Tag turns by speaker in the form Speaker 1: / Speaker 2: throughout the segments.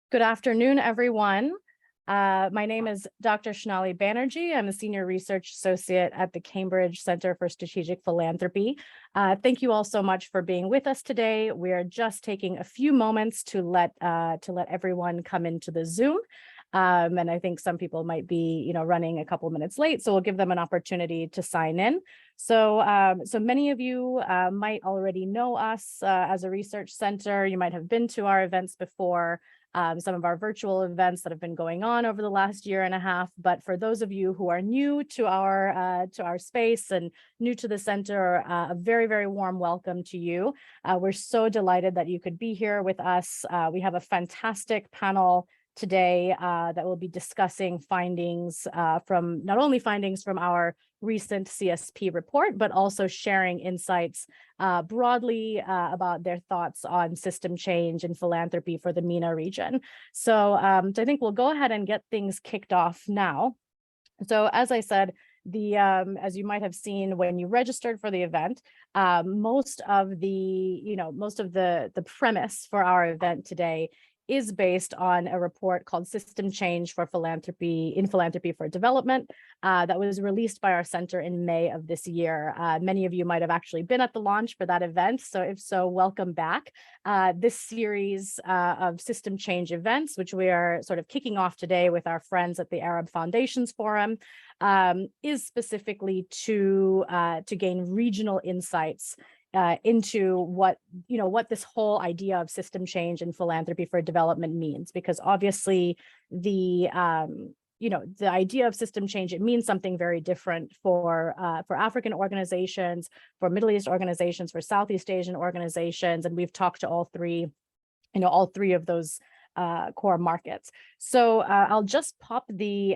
Speaker 1: Good afternoon, everyone. My name is Dr. Shanali Banerjee. I'm a Senior Research Associate at the Cambridge Center for Strategic Philanthropy. Thank you all so much for being with us today. We are just taking a few moments to let everyone come into the Zoom. And I think some people might be, running a couple minutes late, so we'll give them an opportunity to sign in. So many of you might already know us as a research center. You might have been to our events before. Some of our virtual events that have been going on over the last year and a half. But for those of you who are new to our space and new to the center, a very, very warm welcome to you. We're so delighted that you could be here with us. We have a fantastic panel today that will be discussing findings from not only findings from our recent CSP report, but also sharing insights broadly about their thoughts on system change and philanthropy for the MENA region. So I think we'll go ahead and get things kicked off now. So as I said, as you might have seen when you registered for the event, most of the premise for our event today is based on a report called System Change for Philanthropy for Development that was released by our center in May of this year. Many of you might have actually been at the launch for that event. So if so, welcome back. This series of system change events, which we are sort of kicking off today with our friends at the Arab Foundations Forum, is specifically to gain regional insights into what this whole idea of system change and philanthropy for development means, because obviously the idea of system change, it means something very different for African organizations, for Middle East organizations, for Southeast Asian organizations, and we've talked to all three of those core markets. So I'll just pop the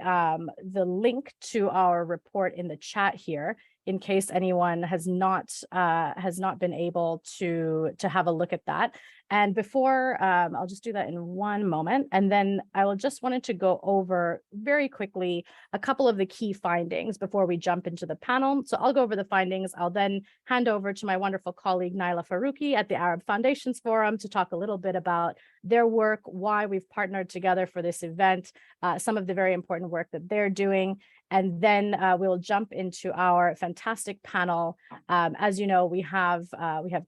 Speaker 1: link to our report in the chat here, in case anyone has not been able to have a look at that. And before, I'll just do that in one moment. And then I will just wanted to go over very quickly a couple of the key findings before we jump into the panel. So I'll go over the findings. I'll then hand over to my wonderful colleague, Naila Faruqi at the Arab Foundations Forum to talk a little bit about their work, why we've partnered together for this event, some of the very important work that they're doing. And then we'll jump into our fantastic panel. As you know, we have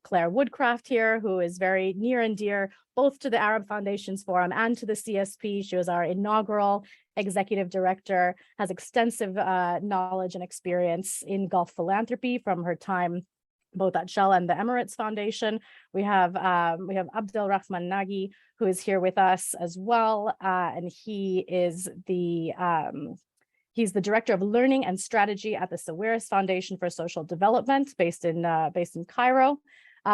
Speaker 1: Claire Woodcraft here, who is very near and dear both to the Arab Foundations Forum and to the CSP. She was our inaugural executive director, has extensive knowledge and experience in Gulf philanthropy from her time both at Shell and the Emirates Foundation. We have Abdel Rahman Nagy, who is here with us as well, and he's the Director of Learning and Strategy at the Sawiris Foundation for Social Development, based in Cairo.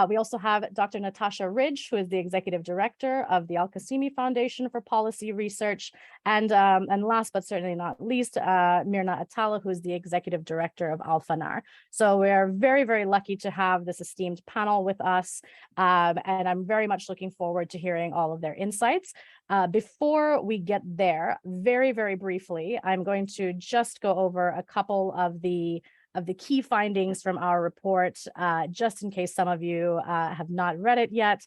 Speaker 1: We also have Dr. Natasha Ridge, who is the Executive Director of the Al-Qasimi Foundation for Policy Research. And last but certainly not least, Mirna Atala, who is the Executive Director of Al-Fanar. So we are very, very lucky to have this esteemed panel with us. And I'm very much looking forward to hearing all of their insights. Before we get there, very, very briefly, I'm going to just go over a couple of the key findings from our report, just in case some of you have not read it yet.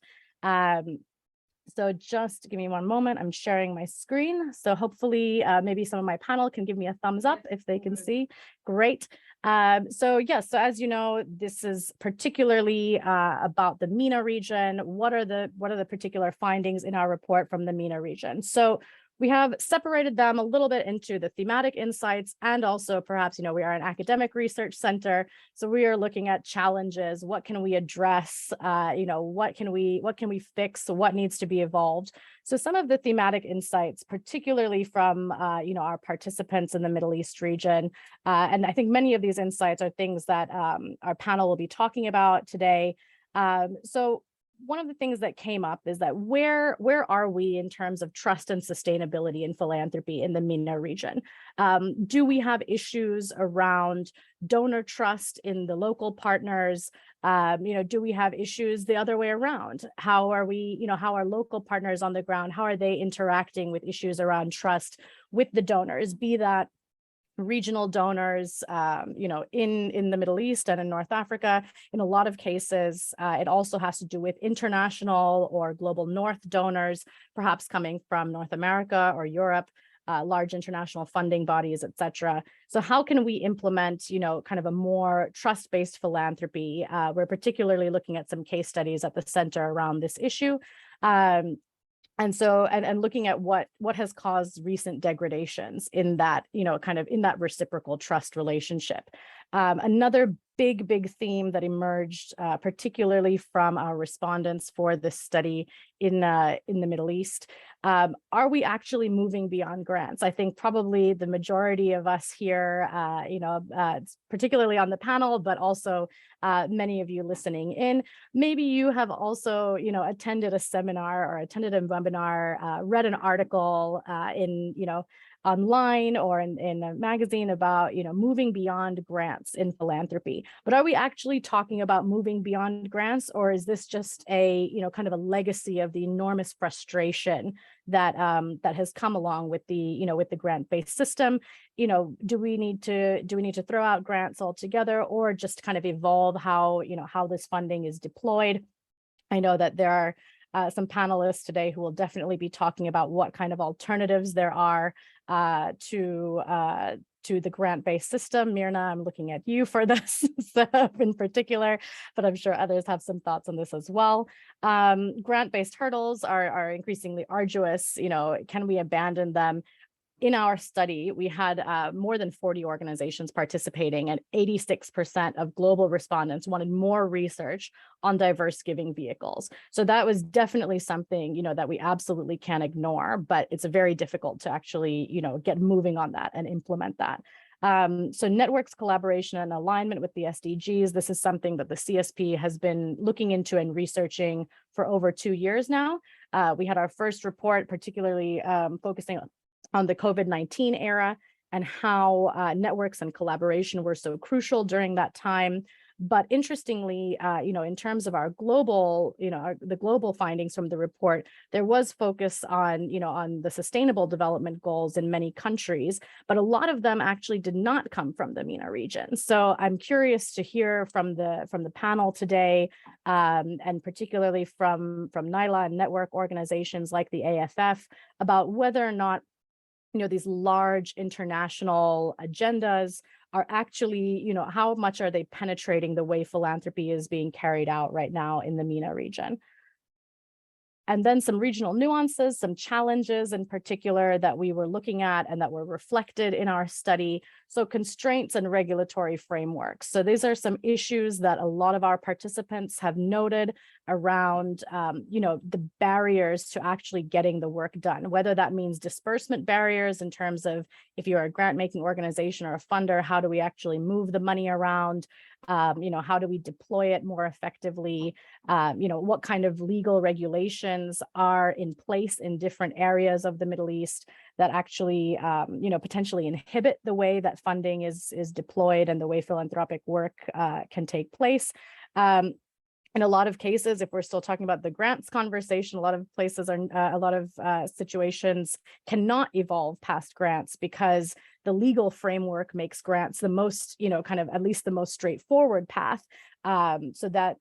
Speaker 1: So just give me one moment. I'm sharing my screen. So hopefully maybe some of my panel can give me a thumbs up if they can see. Great. So as you know, this is particularly about the MENA region. What are the particular findings in our report from the MENA region? So we have separated them a little bit into the thematic insights, and also perhaps, we are an academic research center. So we are looking at challenges. What can we address? What can we fix? What needs to be evolved? So some of the thematic insights, particularly from, our participants in the Middle East region. And I think many of these insights are things that our panel will be talking about today. So one of the things that came up is that where are we in terms of trust and sustainability in philanthropy in the MENA region? Do we have issues around donor trust in the local partners? Do we have issues the other way around? How are local partners on the ground? How are they interacting with issues around trust with the donors? Be that regional donors, in the Middle East and in North Africa. In a lot of cases, it also has to do with international or global North donors, perhaps coming from North America or Europe, large international funding bodies, et cetera. So how can we implement, kind of a more trust-based philanthropy? We're particularly looking at some case studies at the center around this issue. And looking at what has caused recent degradations in that, kind of in that reciprocal trust relationship. Another big theme that emerged, particularly from our respondents for this study in the Middle East. Are we actually moving beyond grants? I think probably the majority of us here, particularly on the panel, but also many of you listening in, maybe you have also, attended a seminar or attended a webinar, read an article online or in a magazine about, moving beyond grants in philanthropy. But are we actually talking about moving beyond grants, or is this just a, kind of a legacy of the enormous frustration that that has come along with the, with the grant-based system? Do we need to throw out grants altogether, or just kind of evolve how, how this funding is deployed? I know that there are some panelists today who will definitely be talking about what kind of alternatives there are to the grant-based system. Myrna, I'm looking at you for this in particular, but I'm sure others have some thoughts on this as well. Grant-based hurdles are increasingly arduous. Can we abandon them? In our study, we had more than 40 organizations participating, and 86% of global respondents wanted more research on diverse giving vehicles. So that was definitely something, that we absolutely can't ignore, but it's very difficult to actually, get moving on that and implement that. So networks, collaboration, and alignment with the SDGs. This is something that the CSP has been looking into and researching for over 2 years now. We had our first report, particularly focusing on the COVID-19 era and how networks and collaboration were so crucial during that time. But interestingly, in terms of our global, the global findings from the report, there was focus on, on the sustainable development goals in many countries, but a lot of them actually did not come from the MENA region. So I'm curious to hear from the panel today, and particularly from NILA and network organizations like the AFF, about whether or not these large international agendas are actually, how much are they penetrating the way philanthropy is being carried out right now in the MENA region? And then some regional nuances, some challenges in particular that we were looking at and that were reflected in our study. So constraints and regulatory frameworks. So these are some issues that a lot of our participants have noted around, the barriers to actually getting the work done, whether that means disbursement barriers in terms of if you're a grant-making organization or a funder, how do we actually move the money around? How do we deploy it more effectively? What kind of legal regulations are in place in different areas of the Middle East that actually, potentially inhibit the way that funding is deployed and the way philanthropic work can take place. In a lot of cases, if we're still talking about the grants conversation, a lot of places are, a lot of situations cannot evolve past grants because the legal framework makes grants the most, kind of at least the most straightforward path. So that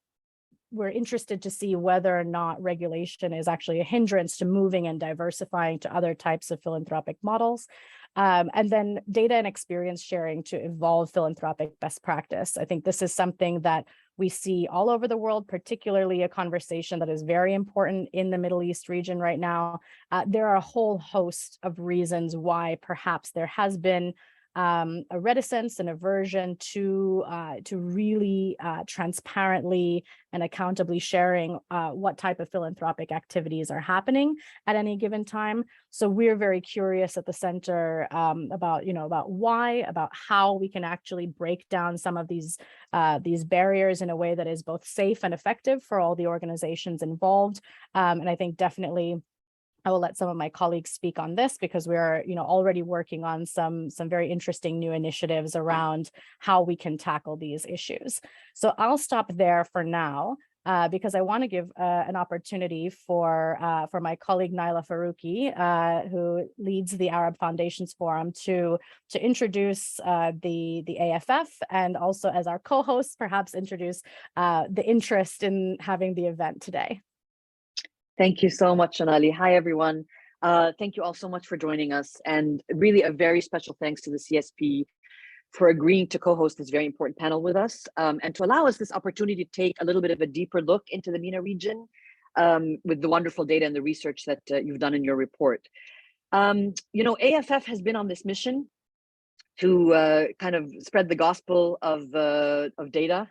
Speaker 1: we're interested to see whether or not regulation is actually a hindrance to moving and diversifying to other types of philanthropic models. And then data and experience sharing to evolve philanthropic best practice. I think this is something that we see all over the world, particularly a conversation that is very important in the Middle East region right now. There are a whole host of reasons why perhaps there has been a reticence and aversion to really transparently and accountably sharing what type of philanthropic activities are happening at any given time. So we're very curious at the center about why, about how we can actually break down some of these barriers in a way that is both safe and effective for all the organizations involved. And I think definitely I will let some of my colleagues speak on this because we're, already working on some very interesting new initiatives around how we can tackle these issues. So I'll stop there for now. because I want to give an opportunity for my colleague Naila Faruqi, who leads the Arab Foundations Forum, to introduce the AFF, and also as our co-host, perhaps introduce the interest in having the event today.
Speaker 2: Thank you so much, Shonali. Hi, everyone. Thank you all so much for joining us, and really a very special thanks to the CSP for agreeing to co-host this very important panel with us, and to allow us this opportunity to take a little bit of a deeper look into the MENA region with the wonderful data and the research that you've done in your report. AFF has been on this mission to kind of spread the gospel of data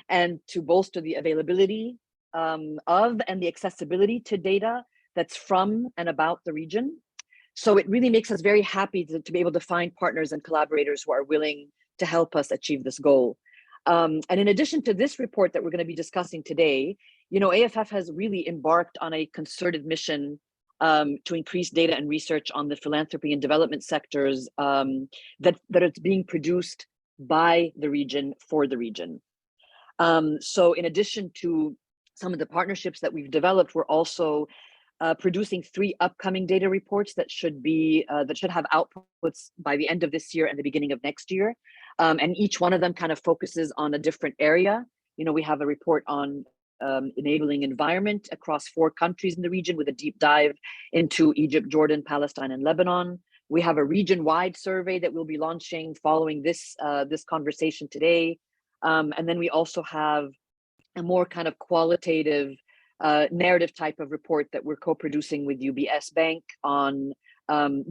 Speaker 2: and to bolster the availability of and the accessibility to data that's from and about the region. So it really makes us very happy to be able to find partners and collaborators who are willing to help us achieve this goal. And in addition to this report that we're going to be discussing today, AFF has really embarked on a concerted mission to increase data and research on the philanthropy and development sectors that it's being produced by the region for the region. So in addition to some of the partnerships that we've developed, we're also producing 3 upcoming data reports that should have outputs by the end of this year and the beginning of next year. And each one of them kind of focuses on a different area. We have a report on enabling environment across 4 countries in the region with a deep dive into Egypt, Jordan, Palestine, and Lebanon. We have a region-wide survey that we'll be launching following this conversation today. And then we also have a more kind of qualitative narrative type of report that we're co-producing with UBS Bank on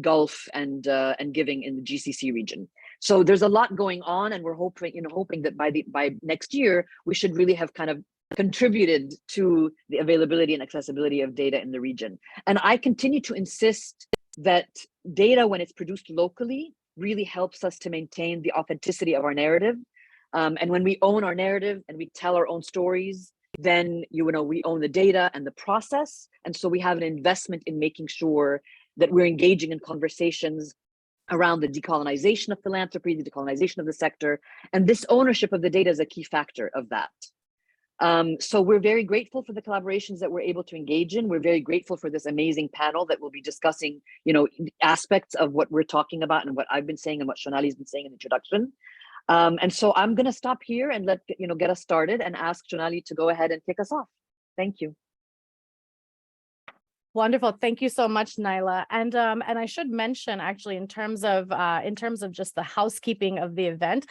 Speaker 2: Gulf and giving in the GCC region. So there's a lot going on, and we're hoping that by next year we should really have kind of contributed to the availability and accessibility of data in the region. And I continue to insist that data, when it's produced locally, really helps us to maintain the authenticity of our narrative. And when we own our narrative and we tell our own stories, then we own the data and the process. And so we have an investment in making sure that we're engaging in conversations around the decolonization of philanthropy, the decolonization of the sector. And this ownership of the data is a key factor of that. So we're very grateful for the collaborations that we're able to engage in. We're very grateful for this amazing panel that will be discussing, aspects of what we're talking about and what I've been saying and what Shonali's been saying in the introduction. And so I'm going to stop here and get us started and ask Shonali to go ahead and kick us off. Thank you.
Speaker 1: Wonderful. Thank you so much, Naila. And I should mention, actually, in terms of just the housekeeping of the event,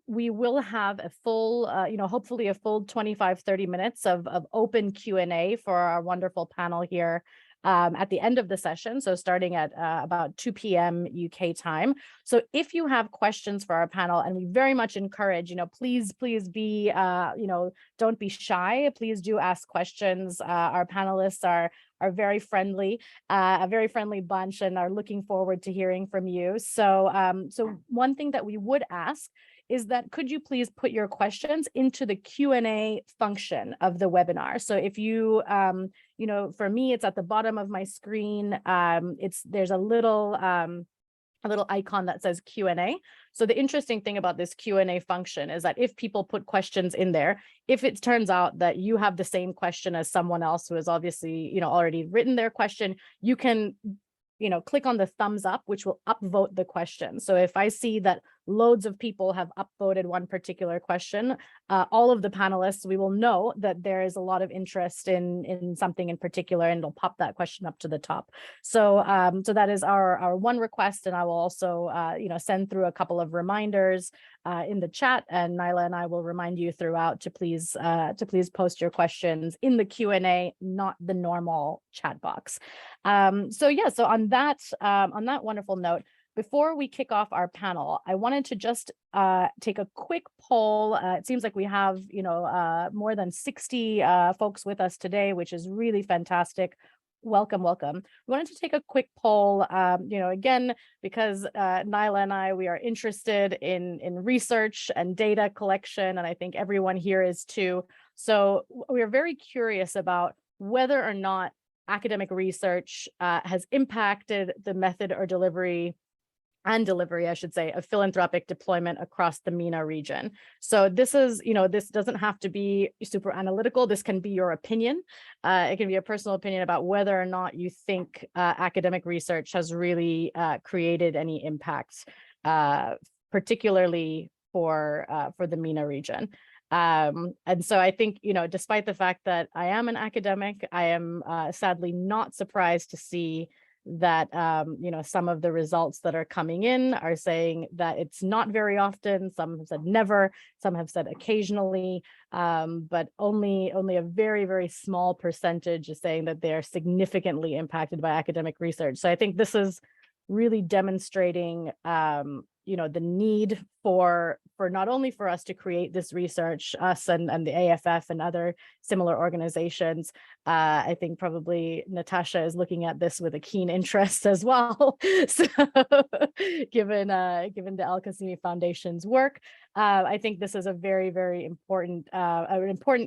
Speaker 1: we will have a full, hopefully a full 25-30 minutes of open Q&A for our wonderful panel here at the end of the session. So starting at about 2 p.m. UK time. So if you have questions for our panel, and we very much encourage, please be, don't be shy. Please do ask questions. Our panelists are very friendly, a very friendly bunch, and are looking forward to hearing from you. So, one thing that we would ask is that could you please put your questions into the Q&A function of the webinar? So if you, for me, it's at the bottom of my screen. There's a little icon that says Q&A. So the interesting thing about this Q&A function is that if people put questions in there, if it turns out that you have the same question as someone else who has obviously, already written their question, you can, click on the thumbs up, which will upvote the question. So if I see that loads of people have upvoted one particular question, all of the panelists, we will know that there is a lot of interest in something in particular, and it'll pop that question up to the top. So so that is our one request, and I will also send through a couple of reminders in the chat, and Naila and I will remind you throughout to please post your questions in the Q&A, not the normal chat box. So on that wonderful note, before we kick off our panel, I wanted to just take a quick poll. It seems like we have, more than 60 folks with us today, which is really fantastic. Welcome. We wanted to take a quick poll, again, because Naila and I, we are interested in research and data collection, and I think everyone here is too. So we are very curious about whether or not academic research has impacted the method or delivery and delivery, I should say, of philanthropic deployment across the MENA region. So this is, this doesn't have to be super analytical. This can be your opinion. It can be a personal opinion about whether or not you think academic research has really created any impact, particularly for the MENA region. And so I think, despite the fact that I am an academic, I am sadly not surprised to see that some of the results that are coming in are saying that it's not very often. Some have said never, some have said occasionally, but only a very, very small percentage is saying that they're significantly impacted by academic research. So I think this is really demonstrating the need for not only for us to create this research, us and the AFF and other similar organizations. I think probably Natasha is looking at this with a keen interest as well. So given the Al-Qasimi Foundation's work, I think this is a very, very important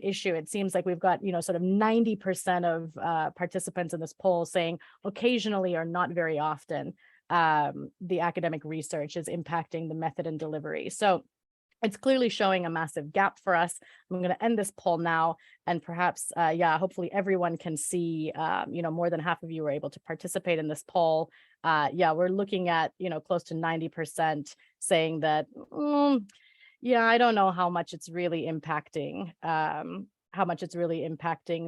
Speaker 1: issue. It seems like we've got sort of 90% of participants in this poll saying occasionally or not very often the academic research is impacting the method and delivery. So it's clearly showing a massive gap for us. I'm going to end this poll now, and perhaps, hopefully everyone can see, more than half of you were able to participate in this poll. We're looking at, close to 90% saying that, I don't know how much it's really impacting,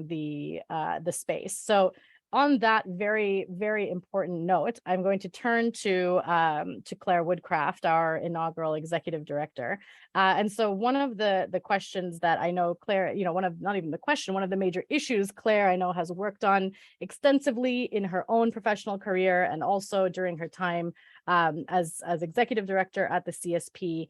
Speaker 1: the space. So on that very, very important note, I'm going to turn to Claire Woodcraft, our inaugural executive director. And so one of the questions that I know Claire, one of the major issues Claire, I know, has worked on extensively in her own professional career and also during her time as executive director at the CSP.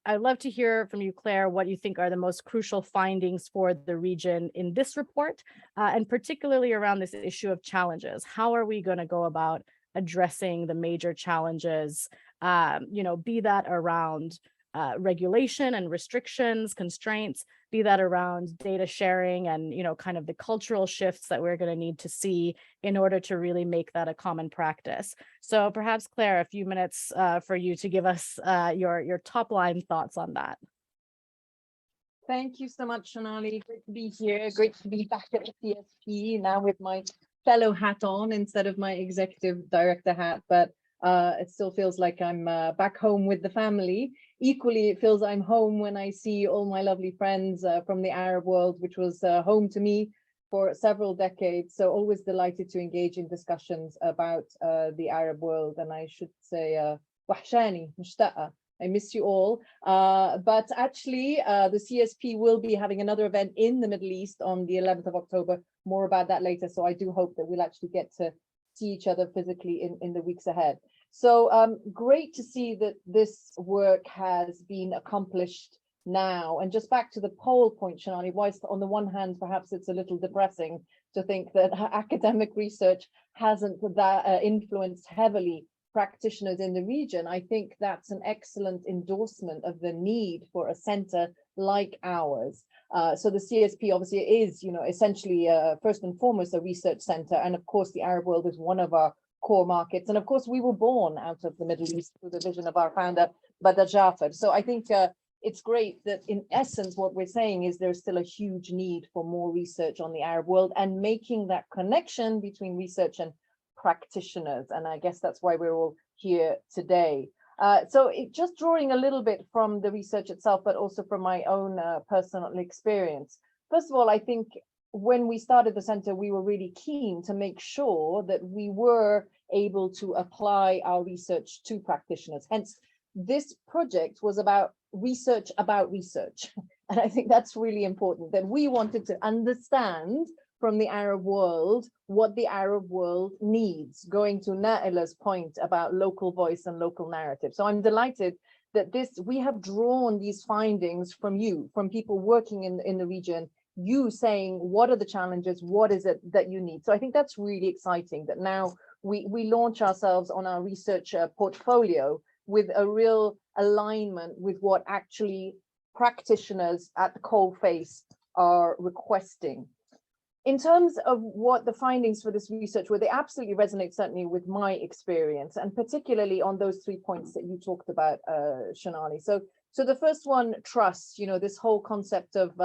Speaker 1: I'd love to hear from you, Claire, what you think are the most crucial findings for the region in this report, and particularly around this issue of challenges. How are we going to go about addressing the major challenges, be that around regulation and restrictions, constraints, be that around data sharing and, kind of the cultural shifts that we're going to need to see in order to really make that a common practice. So perhaps, Claire, a few minutes for you to give us your top line thoughts on that.
Speaker 3: Thank you so much, Shonali. Great to be here. Great to be back at the CSP now with my fellow hat on instead of my executive director hat, but it still feels like I'm back home with the family. Equally, it feels I'm home when I see all my lovely friends from the Arab world, which was home to me for several decades. So always delighted to engage in discussions about the Arab world. And I should say, wahshani, mushtaqa. I miss you all. But actually, the CSP will be having another event in the Middle East on the 11th of October. More about that later. So I do hope that we'll actually get to see each other physically in the weeks ahead. So great to see that this work has been accomplished now. And just back to the poll point, Shonali, whilst on the one hand, perhaps it's a little depressing to think that academic research hasn't influenced heavily practitioners in the region, I think that's an excellent endorsement of the need for a center like ours. So the CSP obviously is, essentially first and foremost a research center, and of course the Arab world is one of our core markets, and of course we were born out of the Middle East through the vision of our founder Badr Jafar. So I think it's great that in essence what we're saying is there's still a huge need for more research on the Arab world and making that connection between research and practitioners, and I guess that's why we're all here today. So just drawing a little bit from the research itself, but also from my own personal experience. First of all, I think when we started the center, we were really keen to make sure that we were able to apply our research to practitioners. Hence, this project was about research. And I think that's really important, that we wanted to understand from the Arab world what the Arab world needs, going to Naila's point about local voice and local narrative. So I'm delighted that we have drawn these findings from you, from people working in the region, you saying, what are the challenges? What is it that you need? So I think that's really exciting that now we launch ourselves on our research portfolio with a real alignment with what actually practitioners at the coal face are requesting. in terms of what the findings for this research were, they absolutely resonate certainly with my experience, and particularly on those 3 points that you talked about, Shonali. So the first one, trust, this whole concept of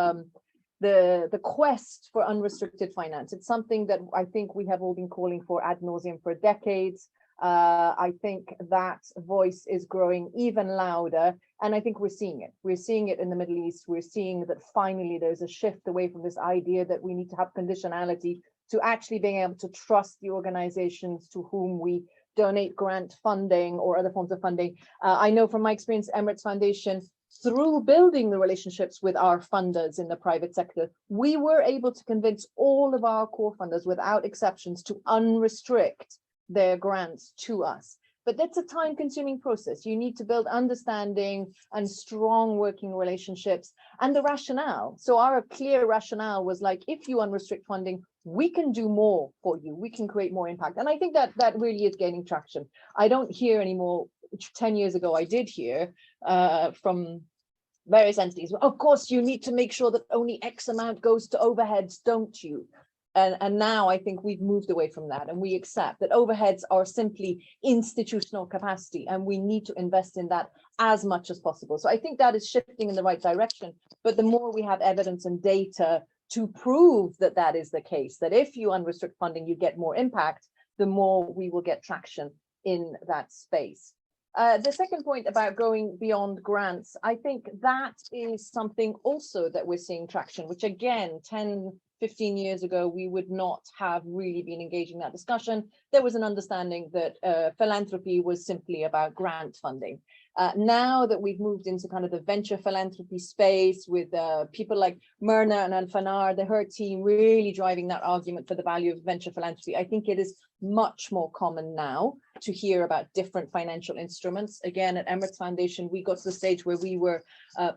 Speaker 3: the quest for unrestricted finance. It's something that I think we have all been calling for ad nauseum for decades. I think that voice is growing even louder, and I think we're seeing it. We're seeing it in the Middle East. We're seeing that finally there's a shift away from this idea that we need to have conditionality to actually being able to trust the organizations to whom we donate grant funding or other forms of funding. I know from my experience, Emirates Foundation, through building the relationships with our funders in the private sector, we were able to convince all of our core funders without exceptions to unrestrict their grants to us. But that's a time-consuming process. You need to build understanding and strong working relationships and the rationale. So our clear rationale was like, if you unrestrict funding, we can do more for you. We can create more impact. And I think that really is gaining traction. I don't hear anymore. 10 years ago, I did hear from various entities, of course, you need to make sure that only X amount goes to overheads, don't you? And now I think we've moved away from that, and we accept that overheads are simply institutional capacity, and we need to invest in that as much as possible. So I think that is shifting in the right direction. But the more we have evidence and data to prove that that is the case, that if you unrestrict funding, you get more impact, the more we will get traction in that space. The second point about going beyond grants, I think that is something also that we're seeing traction, which again, 10, 15 years ago, we would not have really been engaging in that discussion. There was an understanding that philanthropy was simply about grant funding. Now that we've moved into kind of the venture philanthropy space with people like MENA and Fanar, her team really driving that argument for the value of venture philanthropy, I think it is much more common now to hear about different financial instruments. Again, at Emirates Foundation, we got to the stage where we were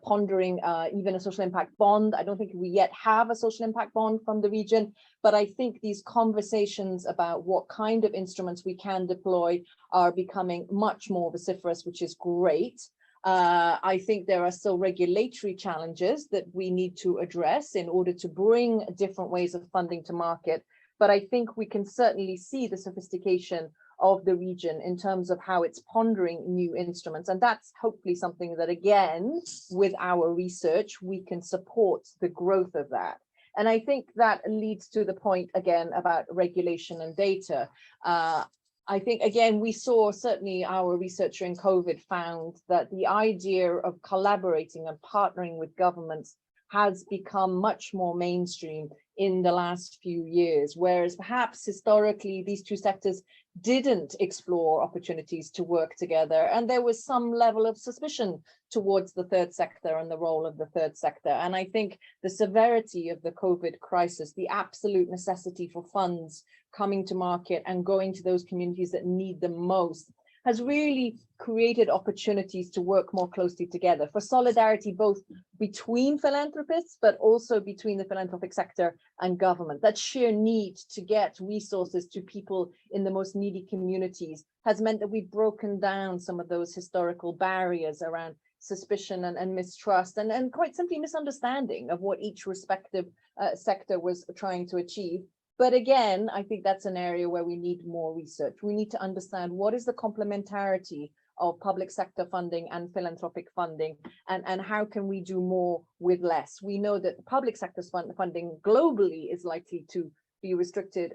Speaker 3: pondering even a social impact bond. I don't think we yet have a social impact bond from the region, but I think these conversations about what kind of instruments we can deploy are becoming much more vociferous, which is great. I think there are still regulatory challenges that we need to address in order to bring different ways of funding to market. But I think we can certainly see the sophistication of the region in terms of how it's pondering new instruments. And that's hopefully something that, again, with our research, we can support the growth of that. And I think that leads to the point, again, about regulation and data. I think, again, we saw, certainly our researcher in COVID found that the idea of collaborating and partnering with governments has become much more mainstream in the last few years, whereas perhaps historically these two sectors didn't explore opportunities to work together, and there was some level of suspicion towards the third sector and the role of the third sector. And I think the severity of the COVID crisis, the absolute necessity for funds coming to market and going to those communities that need them most, has really created opportunities to work more closely together for solidarity, both between philanthropists, but also between the philanthropic sector and government. That sheer need to get resources to people in the most needy communities has meant that we've broken down some of those historical barriers around suspicion and mistrust, and quite simply misunderstanding of what each respective sector was trying to achieve. But again, I think that's an area where we need more research. We need to understand what is the complementarity of public sector funding and philanthropic funding, and how can we do more with less. We know that the public sector funding globally is likely to be restricted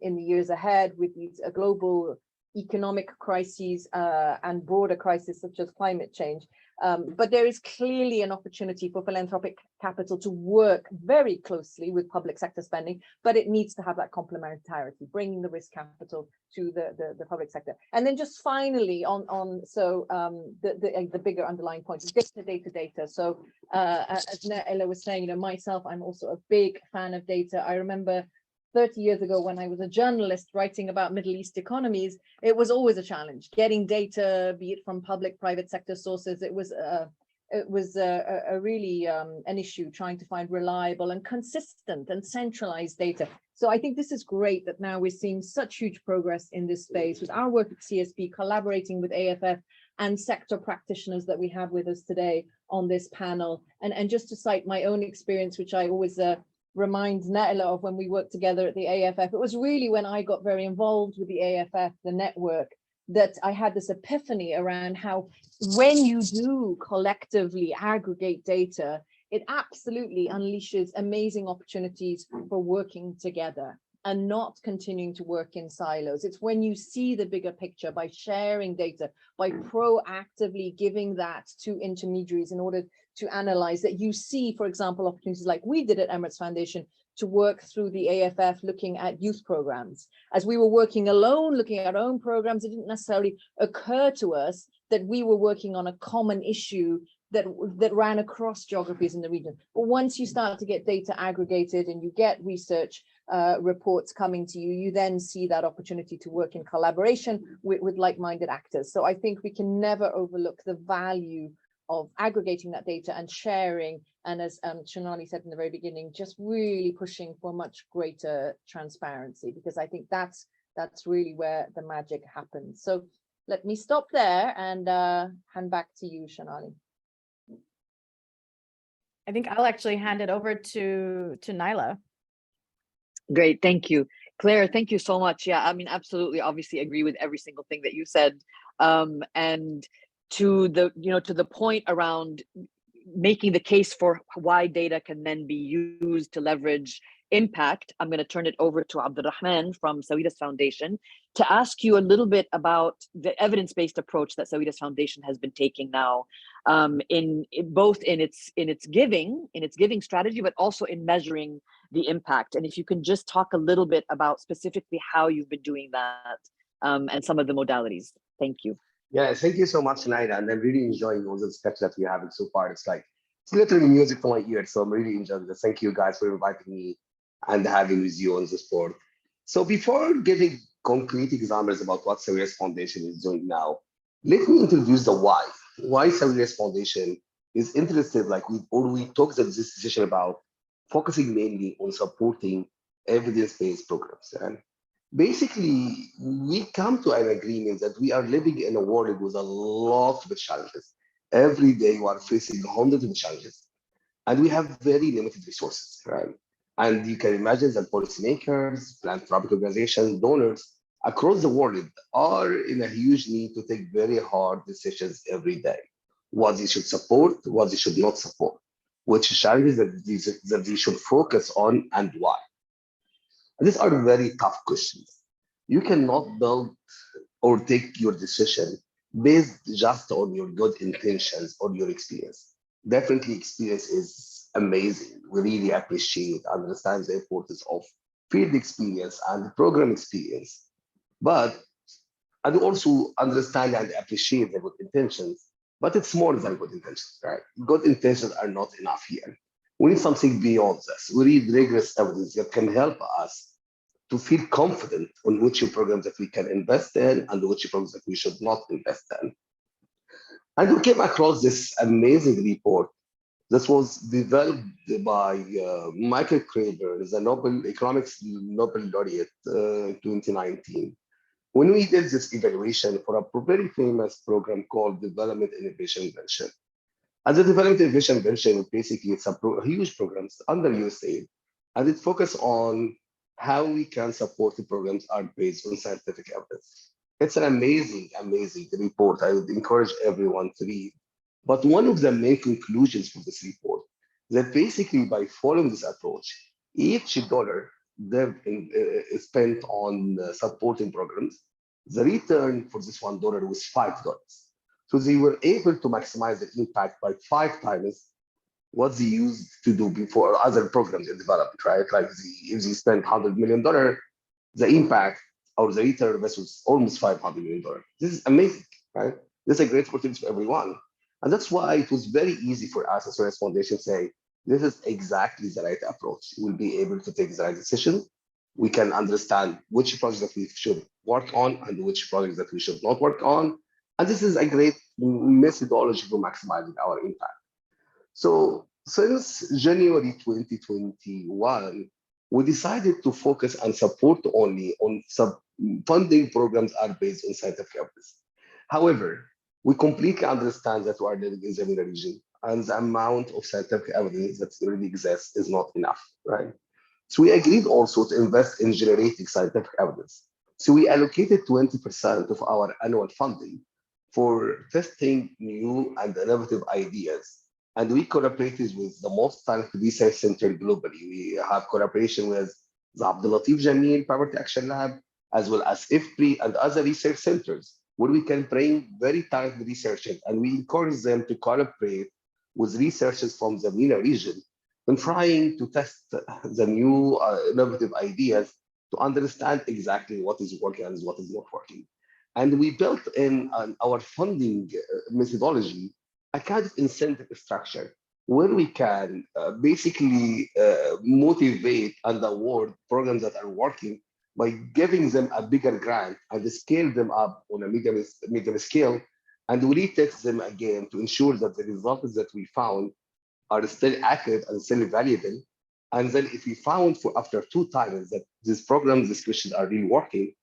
Speaker 3: in the years ahead with these global economic crises and broader crises such as climate change. But there is clearly an opportunity for philanthropic capital to work very closely with public sector spending, but it needs to have that complementarity, bringing the risk capital to the public sector. And then just finally the bigger underlying point is data. So as Ella was saying, myself, I'm also a big fan of data. I remember 30 years ago, when I was a journalist writing about Middle East economies, it was always a challenge getting data, be it from public, private sector sources. It was really an issue trying to find reliable and consistent and centralized data. So I think this is great that now we're seeing such huge progress in this space with our work at CSP, collaborating with AFF and sector practitioners that we have with us today on this panel. And just to cite my own experience, which I always reminds Natalie of when we worked together at the AFF. It was really when I got very involved with the AFF, the network, that I had this epiphany around how when you do collectively aggregate data, it absolutely unleashes amazing opportunities for working together and not continuing to work in silos. It's when you see the bigger picture by sharing data, by proactively giving that to intermediaries in order to analyze that you see, for example, opportunities like we did at Emirates Foundation to work through the AFF looking at youth programs. As we were working alone, looking at our own programs, it didn't necessarily occur to us that we were working on a common issue that ran across geographies in the region. But once you start to get data aggregated and you get research reports coming to you, you then see that opportunity to work in collaboration with like-minded actors. So I think we can never overlook the value of aggregating that data and sharing, and as Shonali said in the very beginning, just really pushing for much greater transparency, because I think that's really where the magic happens. So let me stop there and hand back to you, Shonali.
Speaker 1: I think I'll actually hand it over to Naila.
Speaker 2: Great, thank you. Claire, thank you so much. Yeah, I mean, absolutely, obviously agree with every single thing that you said. And to the point around making the case for why data can then be used to leverage impact, I'm going to turn it over to Abdurrahman from Sawida's Foundation to ask you a little bit about the evidence-based approach that Sawida's Foundation has been taking now, in both in its giving strategy, but also in measuring the impact. And if you can just talk a little bit about specifically how you've been doing that, and some of the modalities. Thank you.
Speaker 4: Yeah, thank you so much, Naida. And I'm really enjoying all the steps that we're having so far. It's literally music to my ears. So I'm really enjoying this. Thank you guys for inviting me and having with you on this board. So before giving concrete examples about what Sawida's Foundation is doing now, let me introduce the why. Why Sawida's Foundation is interested, we took this decision about focusing mainly on supporting evidence-based programs. And basically, we come to an agreement that we are living in a world with a lot of challenges. Every day we are facing hundreds of challenges, and we have very limited resources, right? And you can imagine that policymakers, philanthropic organizations, donors across the world are in a huge need to take very hard decisions every day. What they should support, what they should not support, which challenges that they should focus on, and why. These are very tough questions. You cannot build or take your decision based just on your good intentions or your experience. Definitely experience is amazing. We really appreciate, understand the importance of field experience and program experience. But I do also understand and appreciate the good intentions, but it's more than good intentions, right? Good intentions are not enough here. We need something beyond this. We need rigorous evidence that can help us to feel confident on which programs that we can invest in and which programs that we should not invest in. And we came across this amazing report that was developed by Michael Kraber, the economics Nobel laureate, 2019. When we did this evaluation for a very famous program called Development Innovation Venture. And the Development Innovation Venture, basically, it's a huge program under USAID, and it focuses on how we can support the programs are based on scientific evidence. It's an amazing, amazing report. I would encourage everyone to read. But one of the main conclusions from this report is that basically by following this approach, each dollar spent on supporting programs, the return for this $1 was $5. So they were able to maximize the impact by 5 times what they used to do before other programs in development, right? Like if they spent $100 million, the impact or the return was almost $500 million. This is amazing, right? This is a great opportunity for everyone. And that's why it was very easy for us as Sawida's Foundation to say, this is exactly the right approach. We'll be able to take the right decision. We can understand which projects that we should work on and which projects that we should not work on. And this is a great methodology for maximizing our impact. So since January 2021, we decided to focus and support only on funding programs are based on scientific evidence. However, we completely understand that we are living in the MENA region, and the amount of scientific evidence that already exists is not enough, right? So we agreed also to invest in generating scientific evidence. So we allocated 20% of our annual funding for testing new and innovative ideas. And we collaborated with the most talented research center globally. We have collaboration with the Abdulatif Jameel Poverty Action Lab, as well as IFPRI and other research centers, where we can bring very talented researchers, and we encourage them to collaborate with researchers from the MENA region in trying to test the new innovative ideas to understand exactly what is working and what is not working. And we built in our funding methodology a kind of incentive structure where we can basically motivate and award programs that are working by giving them a bigger grant and scale them up on a medium scale, and we retest them again to ensure that the results that we found are still accurate and still valuable. And then if we found for after 2 times that these programs, these questions are really working,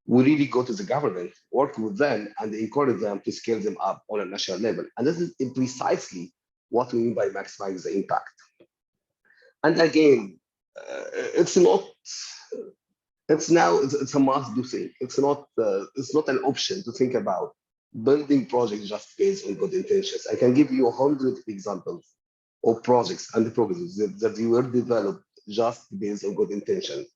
Speaker 4: we really go to the government, work with them, and encourage them to scale them up on a national level. And this is precisely what we mean by maximizing the impact. And again, it's not. It's a must-do thing. It's not an option to think about building projects just based on good intentions. I can give you 100 examples of projects and programs that they were developed just based on good intentions.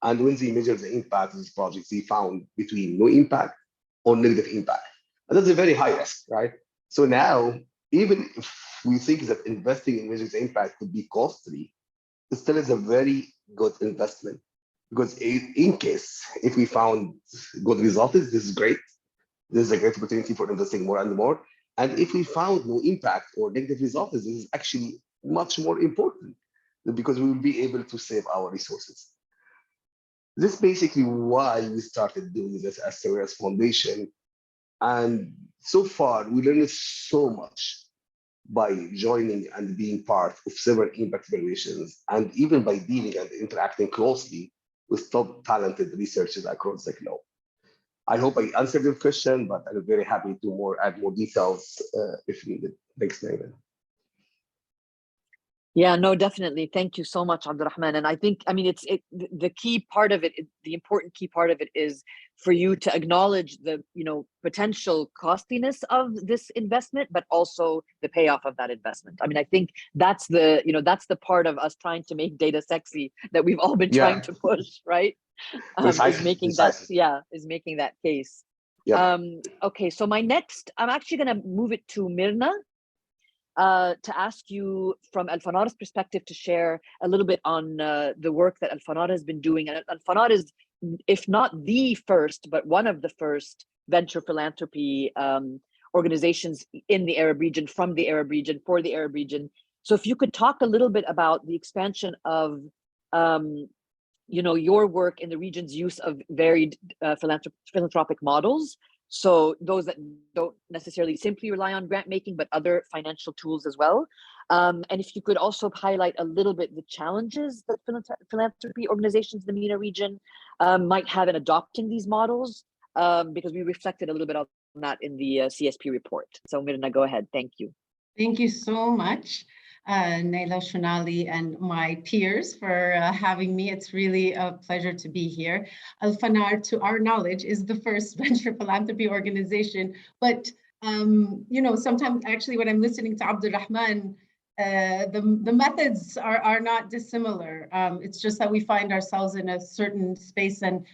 Speaker 4: And when they measure the impact of these projects, they found between no impact or negative impact. And that's a very high risk, right? So now, even if we think that investing in measuring the impact could be costly, it still is a very good investment. Because in case, if we found good results, this is great. This is a great opportunity for investing more and more. And if we found no impact or negative results, this is actually much more important because we will be able to save our resources. This is basically why we started doing this as Sawira's Foundation. And so far, we learned so much by joining and being part of several impact evaluations, and even by dealing and interacting closely with top talented researchers across the globe. I hope I answered your question, but I'm very happy to add more details if needed. Thanks, Nathan.
Speaker 2: Yeah, no, definitely. Thank you so much, Abdurrahman. And I think, I mean, the key part of it, the important key part of it is for you to acknowledge the, potential costliness of this investment, but also the payoff of that investment. I mean, I think that's that's the part of us trying to make data sexy that we've all been trying to push, right? Is making that case.
Speaker 4: Yeah.
Speaker 2: Okay, so I'm actually going to move it to Mirna. To ask you from Al Fanara's perspective to share a little bit on the work that Al Fanara has been doing. And Al Fanara is, if not the first, but one of the first venture philanthropy organizations in the Arab region, from the Arab region, for the Arab region. So if you could talk a little bit about the expansion of your work in the region's use of varied philanthropic models. So those that don't necessarily simply rely on grant making, but other financial tools as well. And if you could also highlight a little bit the challenges that philanthropy organizations in the MENA region might have in adopting these models, because we reflected a little bit on that in the CSP report. So Mirna, go ahead. Thank you.
Speaker 5: Thank you so much, Naila, Shonali, and my peers for having me. It's really a pleasure to be here. Al Fanar, to our knowledge, is the first venture philanthropy organization. But, sometimes actually when I'm listening to Abdurrahman, the methods are not dissimilar. It's just that we find ourselves in a certain space. And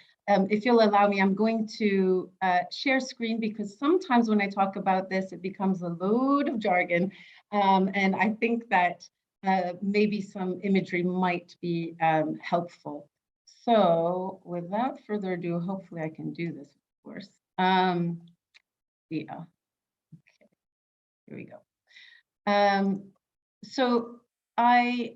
Speaker 5: if you'll allow me, I'm going to share screen, because sometimes when I talk about this, it becomes a load of jargon. And I think that maybe some imagery might be helpful. So without further ado, hopefully I can do this, of course. Yeah, okay, here we go. So I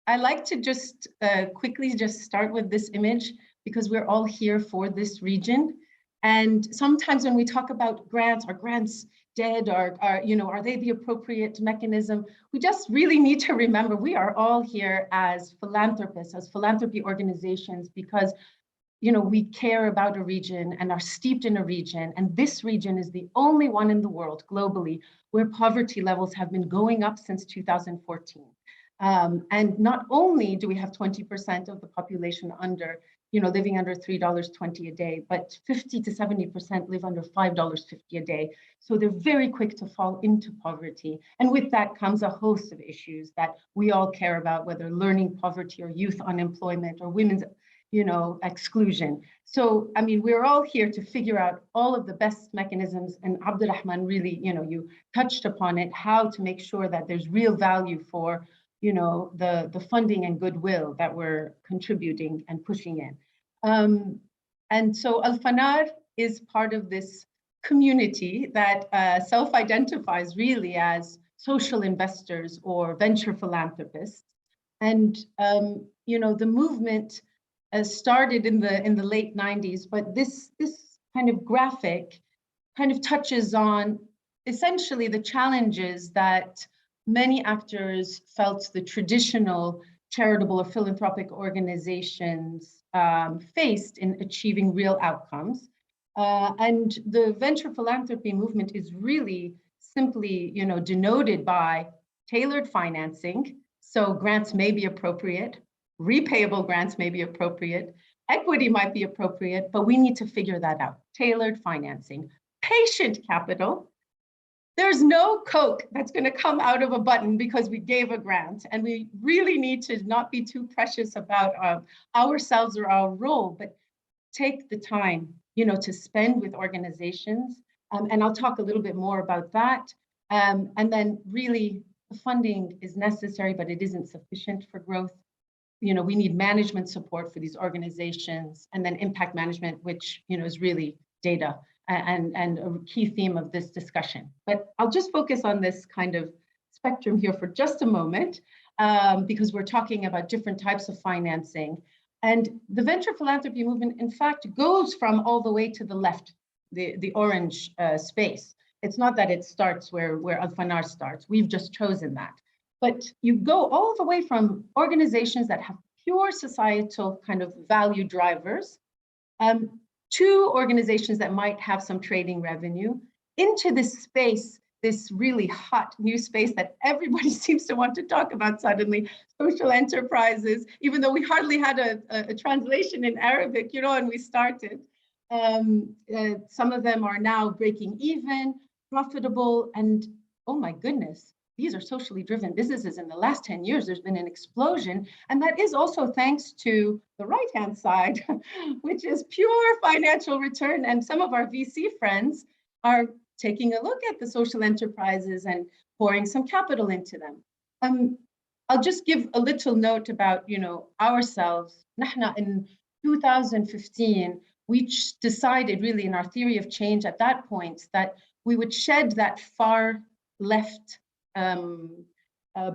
Speaker 5: like to just quickly just start with this image, because we're all here for this region. And sometimes when we talk about grants, are grants dead? Are they the appropriate mechanism? We just really need to remember we are all here as philanthropists, as philanthropy organizations, because we care about a region and are steeped in a region. And this region is the only one in the world globally where poverty levels have been going up since 2014. And not only do we have 20% of the population under, living under $3.20 a day, but 50 to 70% live under $5.50 a day. So they're very quick to fall into poverty. And with that comes a host of issues that we all care about, whether learning poverty or youth unemployment or women's, exclusion. So, I mean, we're all here to figure out all of the best mechanisms. And Abdurrahman really, you touched upon it, how to make sure that there's real value for the funding and goodwill that we're contributing and pushing in. And so Al-Fanar is part of this community that self-identifies really as social investors or venture philanthropists. And the movement started in the late 90s, but this kind of graphic kind of touches on essentially the challenges that many actors felt the traditional charitable or philanthropic organizations faced in achieving real outcomes. And the venture philanthropy movement is really simply, denoted by tailored financing. So grants may be appropriate, repayable grants may be appropriate, equity might be appropriate, but we need to figure that out. Tailored financing, patient capital. There's no Coke that's going to come out of a button because we gave a grant. And we really need to not be too precious about ourselves or our role, but take the time, to spend with organizations. And I'll talk a little bit more about that. And then really the funding is necessary, but it isn't sufficient for growth. We need management support for these organizations, and then impact management, which, is really data and a key theme of this discussion. But I'll just focus on this kind of spectrum here for just a moment, because we're talking about different types of financing. And the venture philanthropy movement, in fact, goes from all the way to the left, the orange space. It's not that it starts where Al-Fanar starts. We've just chosen that. But you go all the way from organizations that have pure societal kind of value drivers, to organizations that might have some trading revenue, into this space, this really hot new space that everybody seems to want to talk about suddenly, social enterprises, even though we hardly had a translation in Arabic, and we started. Some of them are now breaking even, profitable, and oh my goodness, these are socially driven businesses. In the last 10 years, there's been an explosion. And that is also thanks to the right-hand side, which is pure financial return. And some of our VC friends are taking a look at the social enterprises and pouring some capital into them. I'll just give a little note about, ourselves. Nahna in 2015, we decided really in our theory of change at that point that we would shed that far left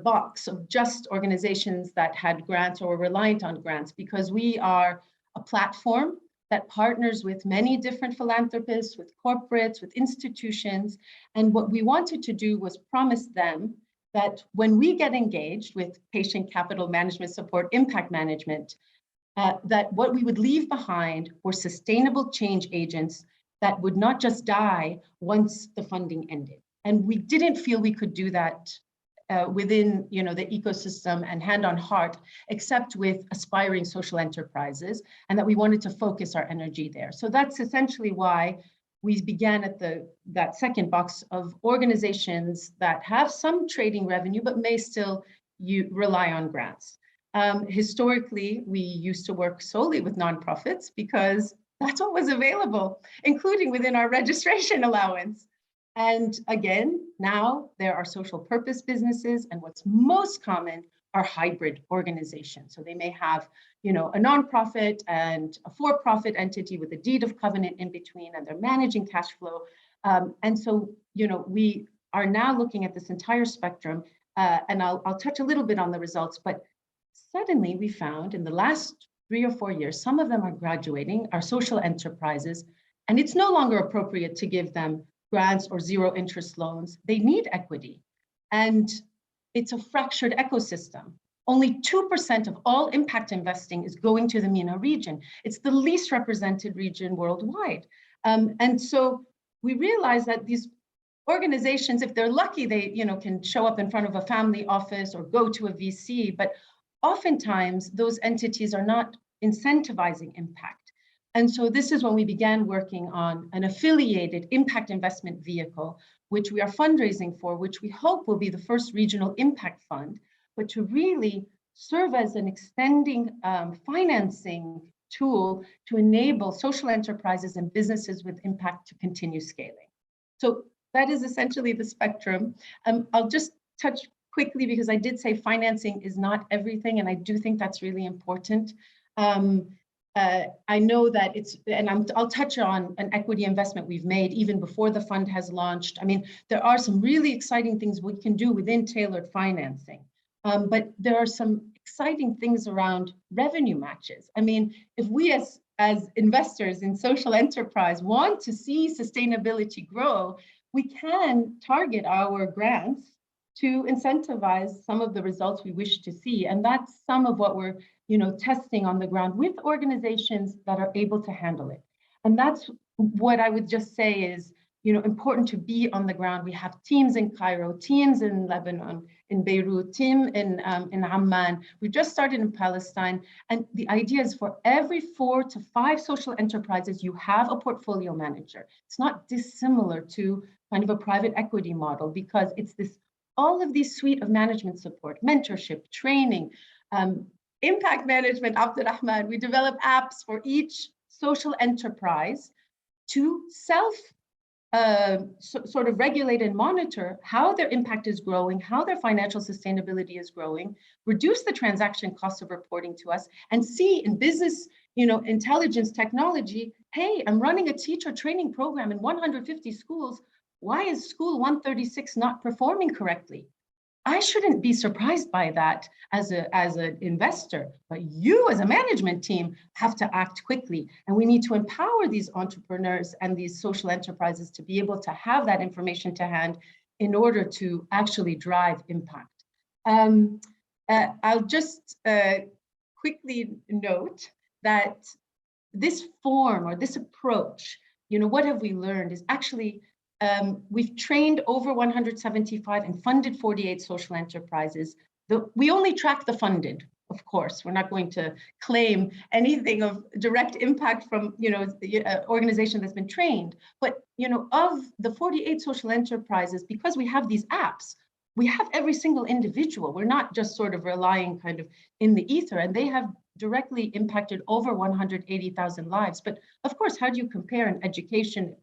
Speaker 5: box of just organizations that had grants or were reliant on grants, because we are a platform that partners with many different philanthropists, with corporates, with institutions. And what we wanted to do was promise them that when we get engaged with patient capital management support, impact management, that what we would leave behind were sustainable change agents that would not just die once the funding ended. And we didn't feel we could do that within the ecosystem and hand on heart, except with aspiring social enterprises, and that we wanted to focus our energy there. So that's essentially why we began at that second box of organizations that have some trading revenue, but may still rely on grants. Historically, we used to work solely with nonprofits because that's what was available, including within our registration allowance. And again, now there are social purpose businesses, and what's most common are hybrid organizations. So they may have, a nonprofit and a for-profit entity with a deed of covenant in between, and they're managing cash flow. And so, we are now looking at this entire spectrum, and I'll touch a little bit on the results, but suddenly we found in the last 3 or 4 years, some of them are graduating, are social enterprises, and it's no longer appropriate to give them grants or zero interest loans. They need equity. And it's a fractured ecosystem. Only 2% of all impact investing is going to the MENA region. It's the least represented region worldwide. And so we realized that these organizations, if they're lucky, they can show up in front of a family office or go to a VC, but oftentimes those entities are not incentivizing impact. And so this is when we began working on an affiliated impact investment vehicle, which we are fundraising for, which we hope will be the first regional impact fund, but to really serve as an extending financing tool to enable social enterprises and businesses with impact to continue scaling. So that is essentially the spectrum. I'll just touch quickly, because I did say financing is not everything, and I do think that's really important. I know that I'll touch on an equity investment we've made even before the fund has launched. I mean, there are some really exciting things we can do within tailored financing, but there are some exciting things around revenue matches. I mean, if we as investors in social enterprise want to see sustainability grow, we can target our grants to incentivize some of the results we wish to see. And that's some of what we're testing on the ground with organizations that are able to handle it. And that's what I would just say is important to be on the ground. We have teams in Cairo, teams in Lebanon, in Beirut, team in Amman. We just started in Palestine. And the idea is for every 4 to 5 social enterprises, you have a portfolio manager. It's not dissimilar to kind of a private equity model, because it's all of these suite of management support, mentorship, training, impact management. Abdurrahman, we develop apps for each social enterprise to sort of regulate and monitor how their impact is growing, how their financial sustainability is growing, reduce the transaction costs of reporting to us, and see in business intelligence technology, hey, I'm running a teacher training program in 150 schools. Why is school 136 not performing correctly? I shouldn't be surprised by that as an investor, but you as a management team have to act quickly. And we need to empower these entrepreneurs and these social enterprises to be able to have that information to hand in order to actually drive impact. I'll just quickly note that this form or this approach, what have we learned is actually we've trained over 175 and funded 48 social enterprises. We only track the funded, of course. We're not going to claim anything of direct impact from the organization that's been trained. But of the 48 social enterprises, because we have these apps, we have every single individual. We're not just sort of relying kind of in the ether, and they have directly impacted over 180,000 lives. But of course, how do you compare an education,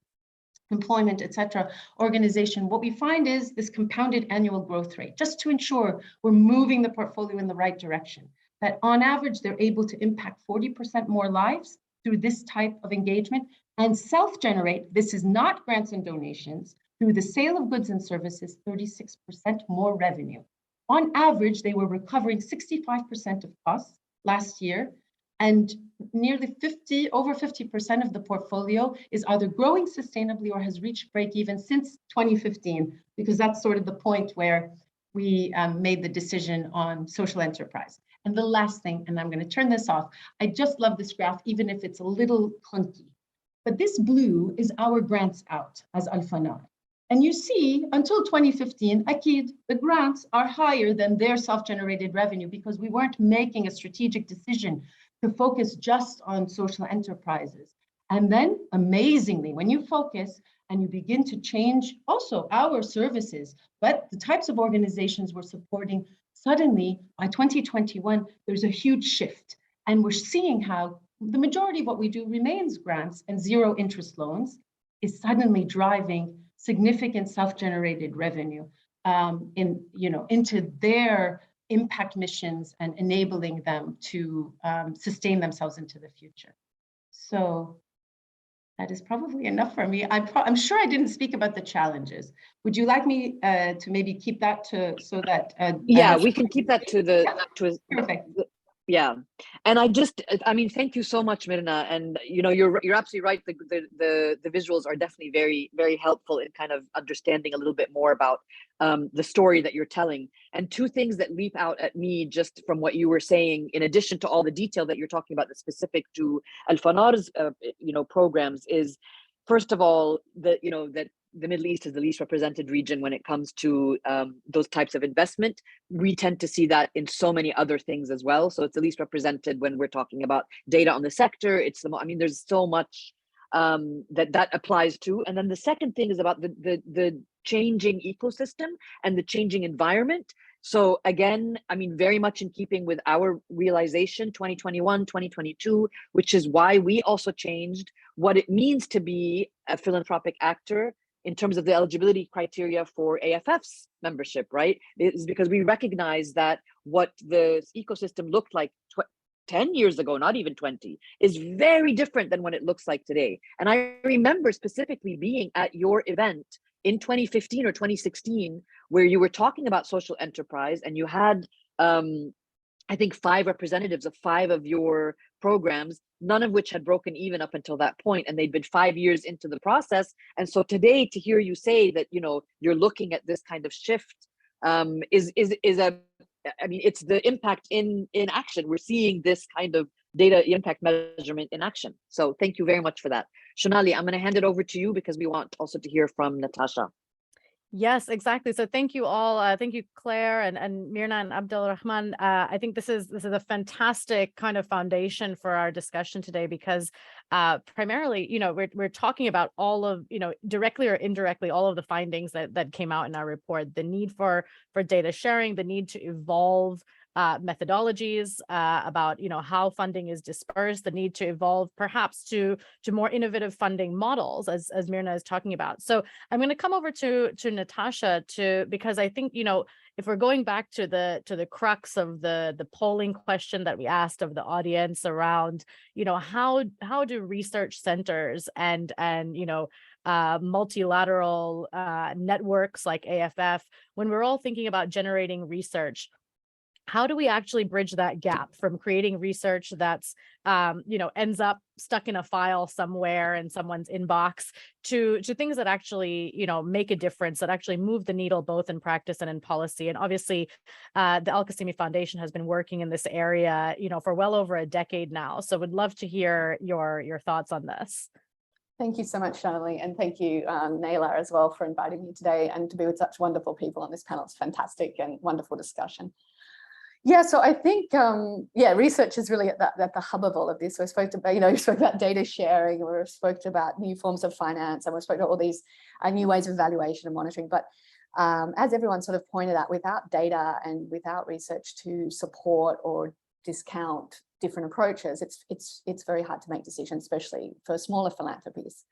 Speaker 5: employment, et cetera, organization? What we find is this compounded annual growth rate, just to ensure we're moving the portfolio in the right direction, that on average, they're able to impact 40% more lives through this type of engagement and self-generate, this is not grants and donations, through the sale of goods and services, 36% more revenue. On average, they were recovering 65% of costs last year, and nearly over 50% of the portfolio is either growing sustainably or has reached break even since 2015, because that's sort of the point where we made the decision on social enterprise. And the last thing, and I'm going to turn this off, I just love this graph, even if it's a little clunky. But this blue is our grants out as Al-Fanar. And you see, until 2015, Akid, the grants are higher than their self-generated revenue because we weren't making a strategic decision to focus just on social enterprises. And then, amazingly, when you focus and you begin to change also our services, but the types of organizations we're supporting, suddenly by 2021, there's a huge shift. And we're seeing how the majority of what we do remains grants and zero interest loans is suddenly driving significant self-generated revenue into their impact missions and enabling them to sustain themselves into the future. So that is probably enough for me. I'm sure I didn't speak about the challenges. Would you like me to maybe keep that so that?
Speaker 2: Yeah, we can keep that to
Speaker 5: perfect.
Speaker 2: Yeah, and I mean, thank you so much, Mirna. And you're absolutely right. The visuals are definitely very, very helpful in kind of understanding a little bit more about the story that you're telling. And two things that leap out at me just from what you were saying, in addition to all the detail that you're talking about, that's specific to Al-Fanar's programs, is first of all that the Middle East is the least represented region when it comes to those types of investment. We tend to see that in so many other things as well. So it's the least represented when we're talking about data on the sector. I mean, there's so much that applies to. And then the second thing is about the changing ecosystem and the changing environment. So again, I mean, very much in keeping with our realization, 2021, 2022, which is why we also changed what it means to be a philanthropic actor in terms of the eligibility criteria for AFF's membership, right? It's because we recognize that what the ecosystem looked like 10 years ago, not even 20, is very different than what it looks like today. And I remember specifically being at your event in 2015 or 2016, where you were talking about social enterprise, and you had, I think, 5 representatives of 5 of your programs, none of which had broken even up until that point, and they'd been 5 years into the process. And so today, to hear you say that, you know, you're looking at this kind of shift is I mean, it's the impact in action. We're seeing this kind of data impact measurement in action. So thank you very much for that. Shonali, I'm going to hand it over to you because we want also to hear from Natasha.
Speaker 1: Yes, exactly. So thank you all. Thank you, Claire and Mirna and Abdul Rahman. I think this is a fantastic kind of foundation for our discussion today, because primarily, you know, we're talking about all of, you know, directly or indirectly, all of the findings that came out in our report, the need for data sharing, the need to evolve methodologies about, you know, how funding is dispersed, the need to evolve perhaps to more innovative funding models, as Mirna is talking about. So I'm going to come over to Natasha because I think, you know, if we're going back to the crux of the polling question that we asked of the audience around, you know, how do research centers and you know, multilateral networks like AFF, when we're all thinking about generating research, how do we actually bridge that gap from creating research that's, you know, ends up stuck in a file somewhere in someone's inbox to things that actually, you know, make a difference, that actually move the needle both in practice and in policy? And obviously, the Al-Qasimi Foundation has been working in this area, you know, for well over a decade now. So would love to hear your thoughts on this.
Speaker 6: Thank you so much, Shonali, and thank you, Naila, as well, for inviting me today and to be with such wonderful people on this panel. It's fantastic and wonderful discussion. Yeah, so I think, yeah, research is really at the hub of all of this. So we spoke about, you know, we spoke about data sharing, we spoke about new forms of finance, and we spoke about all these new ways of evaluation and monitoring. But as everyone sort of pointed out, without data and without research to support or discount different approaches, it's very hard to make decisions, especially for smaller philanthropies.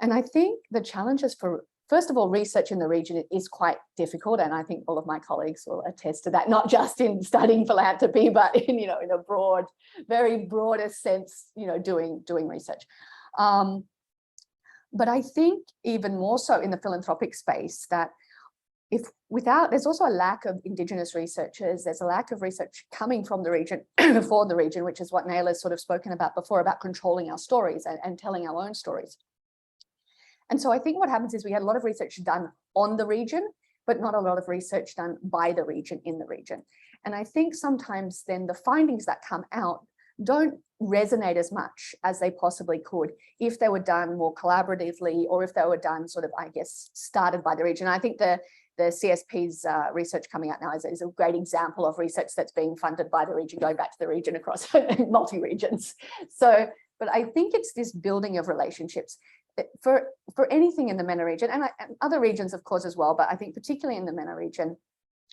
Speaker 6: And I think the challenges for, first of all, research in the region is quite difficult, and I think all of my colleagues will attest to that, not just in studying philanthropy, but in, you know, in a broad, very broader sense, you know, doing research. But I think even more so in the philanthropic space, that there's also a lack of Indigenous researchers, there's a lack of research coming from the region for the region, which is what Naila's sort of spoken about before, about controlling our stories and telling our own stories. And so I think what happens is we had a lot of research done on the region, but not a lot of research done by the region in the region. And I think sometimes then the findings that come out don't resonate as much as they possibly could if they were done more collaboratively, or if they were done sort of, I guess, started by the region. I think the CSP's research coming out now is a great example of research that's being funded by the region, going back to the region across multi-regions. So, but I think it's this building of relationships. For anything in the MENA region, and other regions, of course, as well, but I think particularly in the MENA region,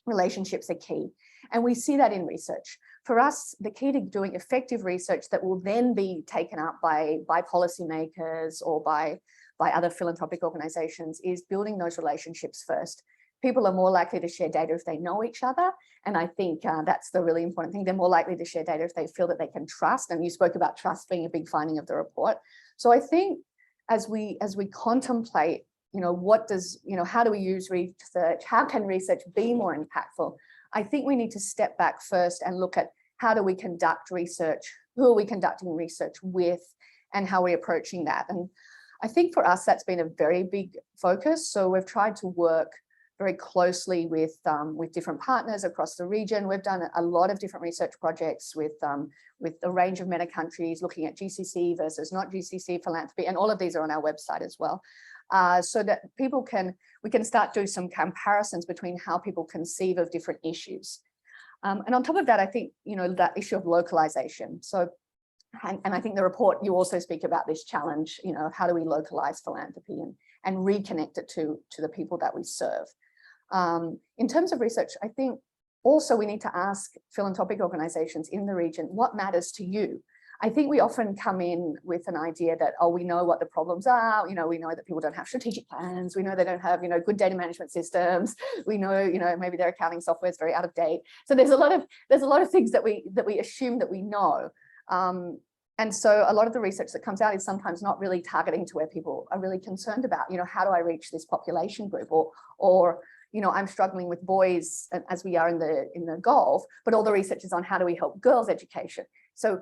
Speaker 6: relationships are key. And we see that in research. For us, the key to doing effective research that will then be taken up by policymakers or by other philanthropic organizations is building those relationships first. People are more likely to share data if they know each other. And I think that's the really important thing. They're more likely to share data if they feel that they can trust. And you spoke about trust being a big finding of the report. So I think as we contemplate, you know, how do we use research? How can research be more impactful? I think we need to step back first and look at how do we conduct research? Who are we conducting research with? And how we're approaching that? And I think for us, that's been a very big focus. So we've tried to work very closely with different partners across the region. We've done a lot of different research projects with a range of MENA countries, looking at GCC versus not GCC philanthropy, and all of these are on our website as well. so that we can start doing some comparisons between how people conceive of different issues. And on top of that, I think, that issue of localization. So, and I think the report, you also speak about this challenge, of how do we localize philanthropy and reconnect it to the people that we serve. In terms of research, I think also we need to ask philanthropic organizations in the region, what matters to you? I think we often come in with an idea that, oh, we know what the problems are. We know that people don't have strategic plans. We know they don't have, good data management systems. We know, maybe their accounting software is very out of date. So there's a lot of things that we assume that we know. And so a lot of the research that comes out is sometimes not really targeting to where people are really concerned about, how do I reach this population group, or I'm struggling with boys as we are in the Gulf, but all the research is on how do we help girls' education. So,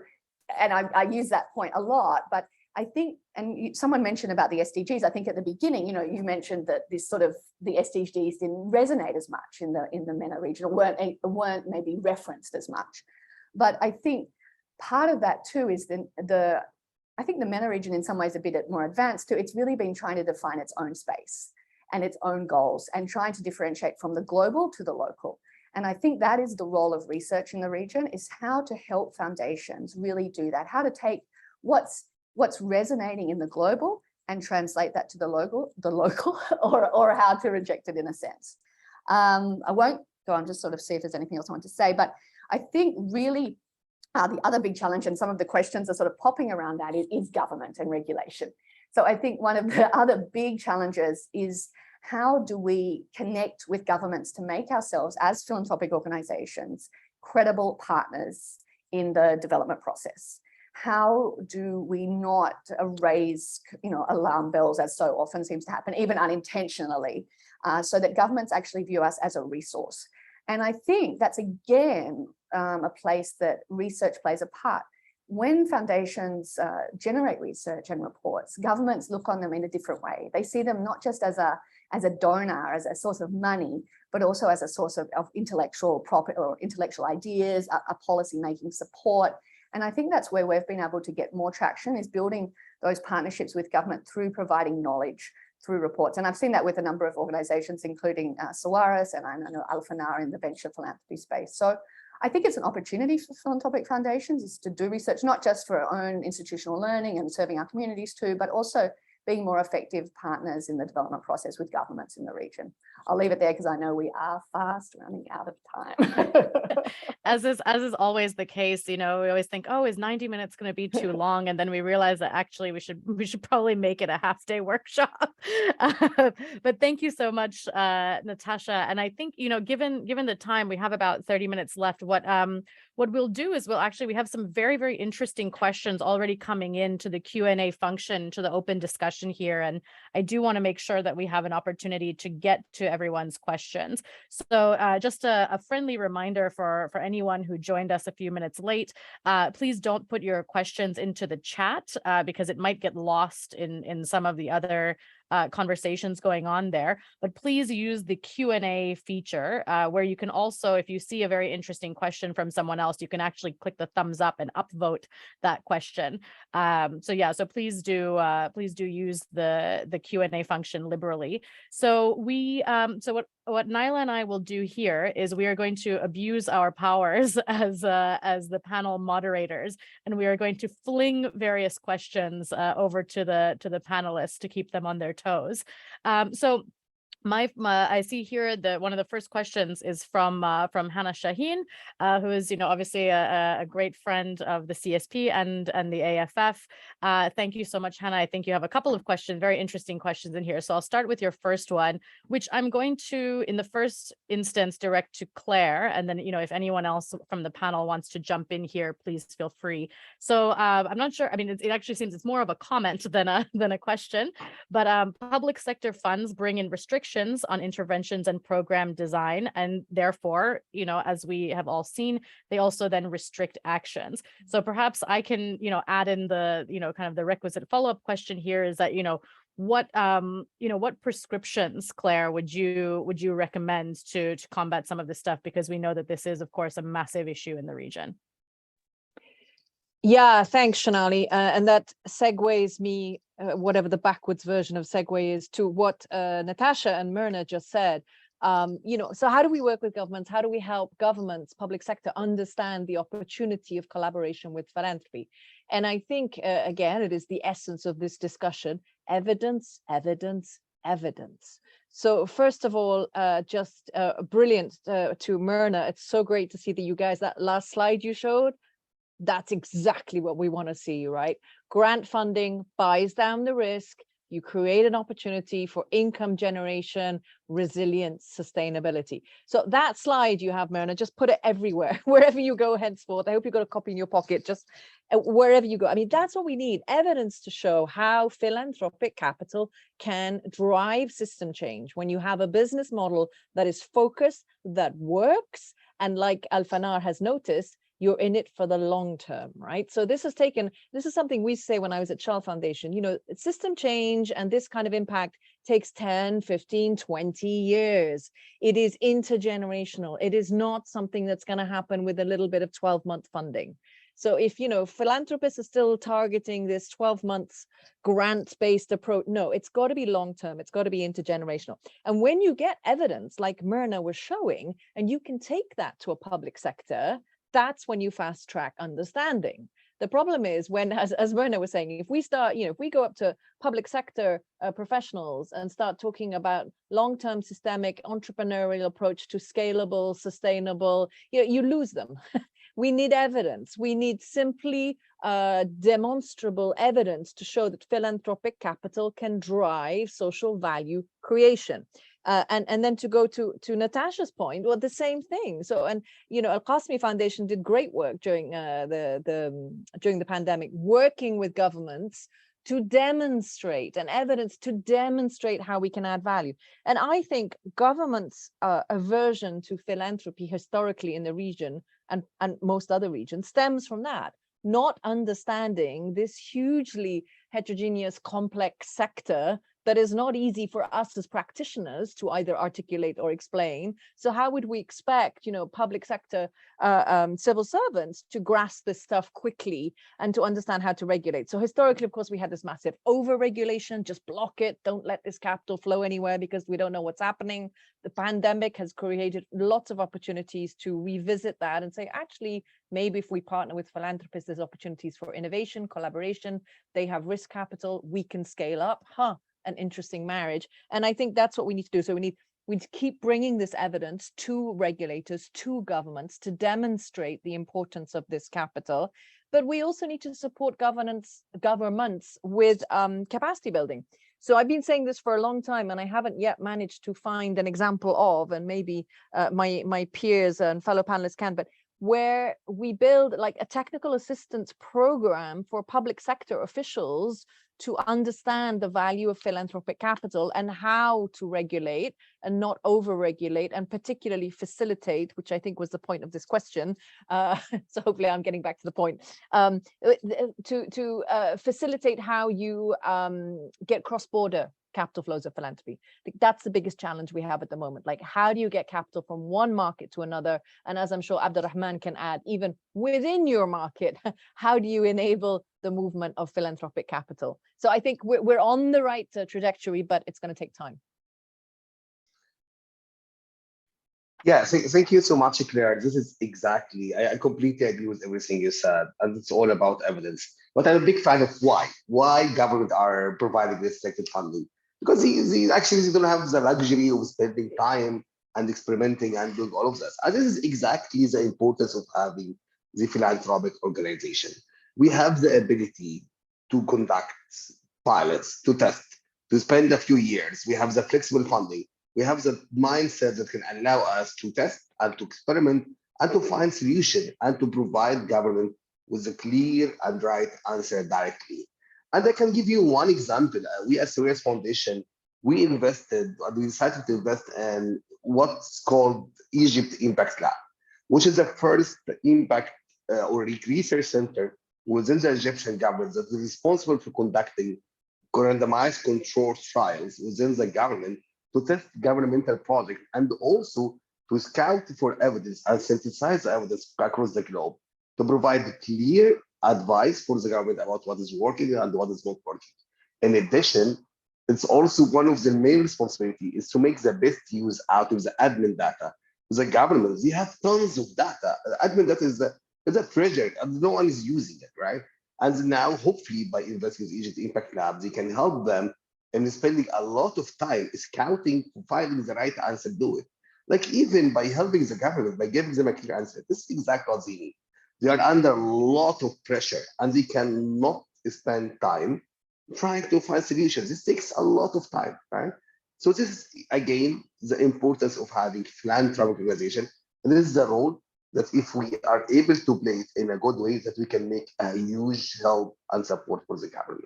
Speaker 6: and I use that point a lot, but I think, and someone mentioned about the SDGs, I think at the beginning, you mentioned that this sort of, the SDGs didn't resonate as much in the MENA region, or weren't maybe referenced as much. But I think part of that too is I think the MENA region in some ways a bit more advanced too. It's really been trying to define its own space and its own goals and trying to differentiate from the global to the local. And I think that is the role of research in the region, is how to help foundations really do that, how to take what's resonating in the global and translate that to the local, or how to reject it in a sense. I won't go on, just sort of see if there's anything else I want to say, but I think really the other big challenge, and some of the questions are sort of popping around that, is government and regulation. So I think one of the other big challenges is, how do we connect with governments to make ourselves, as philanthropic organizations, credible partners in the development process? How do we not raise, alarm bells, as so often seems to happen, even unintentionally, so that governments actually view us as a resource? And I think that's, again, a place that research plays a part. When foundations generate research and reports, governments look on them in a different way. They see them not just as a donor, as a source of money, but also as a source of intellectual property or intellectual ideas, a policy-making support. And I think that's where we've been able to get more traction, is building those partnerships with government through providing knowledge through reports. And I've seen that with a number of organizations, including Sawaris, and I know Al-Fanar in the venture philanthropy space. So I think it's an opportunity for philanthropic foundations is to do research, not just for our own institutional learning and serving our communities too, but also being more effective partners in the development process with governments in the region. I'll leave it there because I know we are fast running out of time.
Speaker 1: As is always the case, we always think, oh, is 90 minutes going to be too long? And then we realize that actually we should probably make it a half-day workshop. But thank you so much, Natasha. And I think, given the time, we have about 30 minutes left. What we'll do is we have some very, very interesting questions already coming into the Q&A function, to the open discussion here. And I do want to make sure that we have an opportunity to get to everyone's questions. So just a friendly reminder for anyone who joined us a few minutes late, please don't put your questions into the chat because it might get lost in some of the other conversations going on there, but please use the Q&A feature where you can also, if you see a very interesting question from someone else, you can actually click the thumbs up and upvote that question. So please do use the Q&A function liberally. So what Naila and I will do here is we are going to abuse our powers as the panel moderators, and we are going to fling various questions over to the panelists to keep them on their toes. I see here that one of the first questions is from Hannah Shaheen, who is obviously a great friend of the CSP and the AFF. Thank you so much, Hannah. I think you have a couple of questions, very interesting questions in here. So I'll start with your first one, which I'm going to, in the first instance, direct to Claire, and then if anyone else from the panel wants to jump in here, please feel free. So I'm not sure. I mean, it actually seems it's more of a comment than a question, but public sector funds bring in restrictions on interventions and program design, and therefore, as we have all seen, they also then restrict actions. So perhaps I can, add in the, kind of the requisite follow-up question here is that, what prescriptions, Claire, would you recommend to combat some of this stuff? Because we know that this is, of course, a massive issue in the region.
Speaker 3: Yeah, thanks, Shonali. And that segues me whatever the backwards version of segue is, to what Natasha and Myrna just said. So how do we work with governments? How do we help governments, public sector, understand the opportunity of collaboration with philanthropy? And I think, again, it is the essence of this discussion: evidence, evidence, evidence. So first of all, just brilliant to Myrna. It's so great to see that you guys, that last slide you showed, that's exactly what we want to see, right? Grant funding buys down the risk. You create an opportunity for income generation, resilience, sustainability. So that slide you have, Myrna, just put it everywhere, wherever you go henceforth. I hope you've got a copy in your pocket, just wherever you go. I mean, that's what we need: evidence to show how philanthropic capital can drive system change. When you have a business model that is focused, that works, and like Alfanar has noticed, you're in it for the long term, right? So this is something we say when I was at Shell Foundation, system change and this kind of impact takes 10, 15, 20 years. It is intergenerational. It is not something that's going to happen with a little bit of 12-month funding. So if, philanthropists are still targeting this 12 months grant-based approach, no, it's got to be long-term. It's got to be intergenerational. And when you get evidence like Myrna was showing, and you can take that to a public sector, that's when you fast track understanding. The problem is when, as Myrna was saying, if we start, if we go up to public sector professionals and start talking about long-term systemic entrepreneurial approach to scalable, sustainable, you lose them. We need evidence. We need simply demonstrable evidence to show that philanthropic capital can drive social value creation. And then to go to Natasha's point, well, the same thing. So, and Al-Qasmi Foundation did great work during the pandemic, working with governments to demonstrate and evidence to demonstrate how we can add value. And I think governments' aversion to philanthropy historically in the region and most other regions stems from that, not understanding this hugely heterogeneous, complex sector that is not easy for us as practitioners to either articulate or explain. So how would we expect, public sector civil servants to grasp this stuff quickly and to understand how to regulate? So historically, of course, we had this massive over-regulation: just block it, don't let this capital flow anywhere because we don't know what's happening. The pandemic has created lots of opportunities to revisit that and say, actually, maybe if we partner with philanthropists, there's opportunities for innovation, collaboration. They have risk capital, we can scale up. An interesting marriage. And I think that's what we need to do. So we need to keep bringing this evidence to regulators, to governments, to demonstrate the importance of this capital. But we also need to support governments with capacity building. So I've been saying this for a long time, and I haven't yet managed to find an example of, and maybe my peers and fellow panelists can, but where we build like a technical assistance program for public sector officials to understand the value of philanthropic capital and how to regulate and not over-regulate, and particularly facilitate, which I think was the point of this question. So hopefully I'm getting back to the point. To facilitate how you get cross-border capital flows of philanthropy. I think that's the biggest challenge we have at the moment. Like, how do you get capital from one market to another? And as I'm sure Abdurrahman can add, even within your market, how do you enable the movement of philanthropic capital? So I think we're on the right trajectory, but it's going to take time.
Speaker 4: Yeah, thank you so much, Claire. This is exactly, I completely agree with everything you said, and it's all about evidence. But I'm a big fan of why government are providing this selected funding. Because they actually don't have the luxury of spending time and experimenting and doing all of this. And this is exactly the importance of having the philanthropic organization. We have the ability to conduct pilots, to test, to spend a few years. We have the flexible funding. We have the mindset that can allow us to test and to experiment and to find solution and to provide government with a clear and right answer directly. And I can give you one example. We at Surya's Foundation, we decided to invest in what's called Egypt Impact Lab, which is the first impact or research center within the Egyptian government that is responsible for conducting randomized controlled trials within the government to test governmental projects and also to scout for evidence and synthesize evidence across the globe to provide clear advice for the government about what is working and what is not working. In addition, it's also one of the main responsibility is to make the best use out of the admin data. The governments, they have tons of data. Admin data is a treasure and no one is using it, right? And now, hopefully, by investing in Egypt Impact Lab, they can help them in spending a lot of time scouting, finding the right answer, do it. Like even by helping the government, by giving them a clear answer, this is exactly what they need. They are under a lot of pressure and they cannot spend time trying to find solutions. This takes a lot of time, right? So this is, again, the importance of having philanthropic organization. And this is the role that if we are able to play it in a good way, that we can make a huge help and support for the government.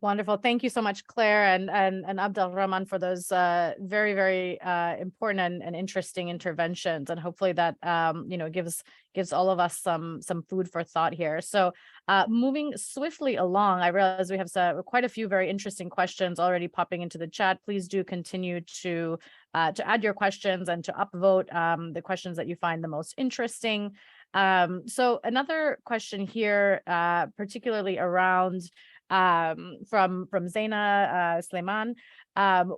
Speaker 1: Wonderful. Thank you so much, Claire and Abdel Rahman, for those very, very important and interesting interventions. And hopefully that gives all of us some food for thought here. So moving swiftly along, I realize we have quite a few very interesting questions already popping into the chat. Please do continue to add your questions and to upvote the questions that you find the most interesting. So another question here, particularly around from Zaina Sleiman.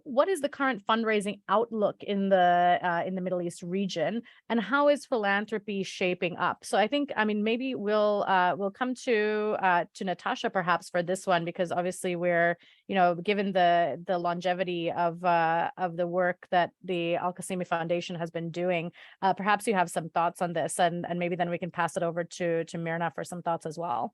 Speaker 1: What is the current fundraising outlook in the Middle East region, and how is philanthropy shaping up? So I think, maybe we'll come to Natasha perhaps for this one, because obviously we're, given the longevity of the work that the Al Qasimi Foundation has been doing, perhaps you have some thoughts on this, and maybe then we can pass it over to Myrna for some thoughts as well.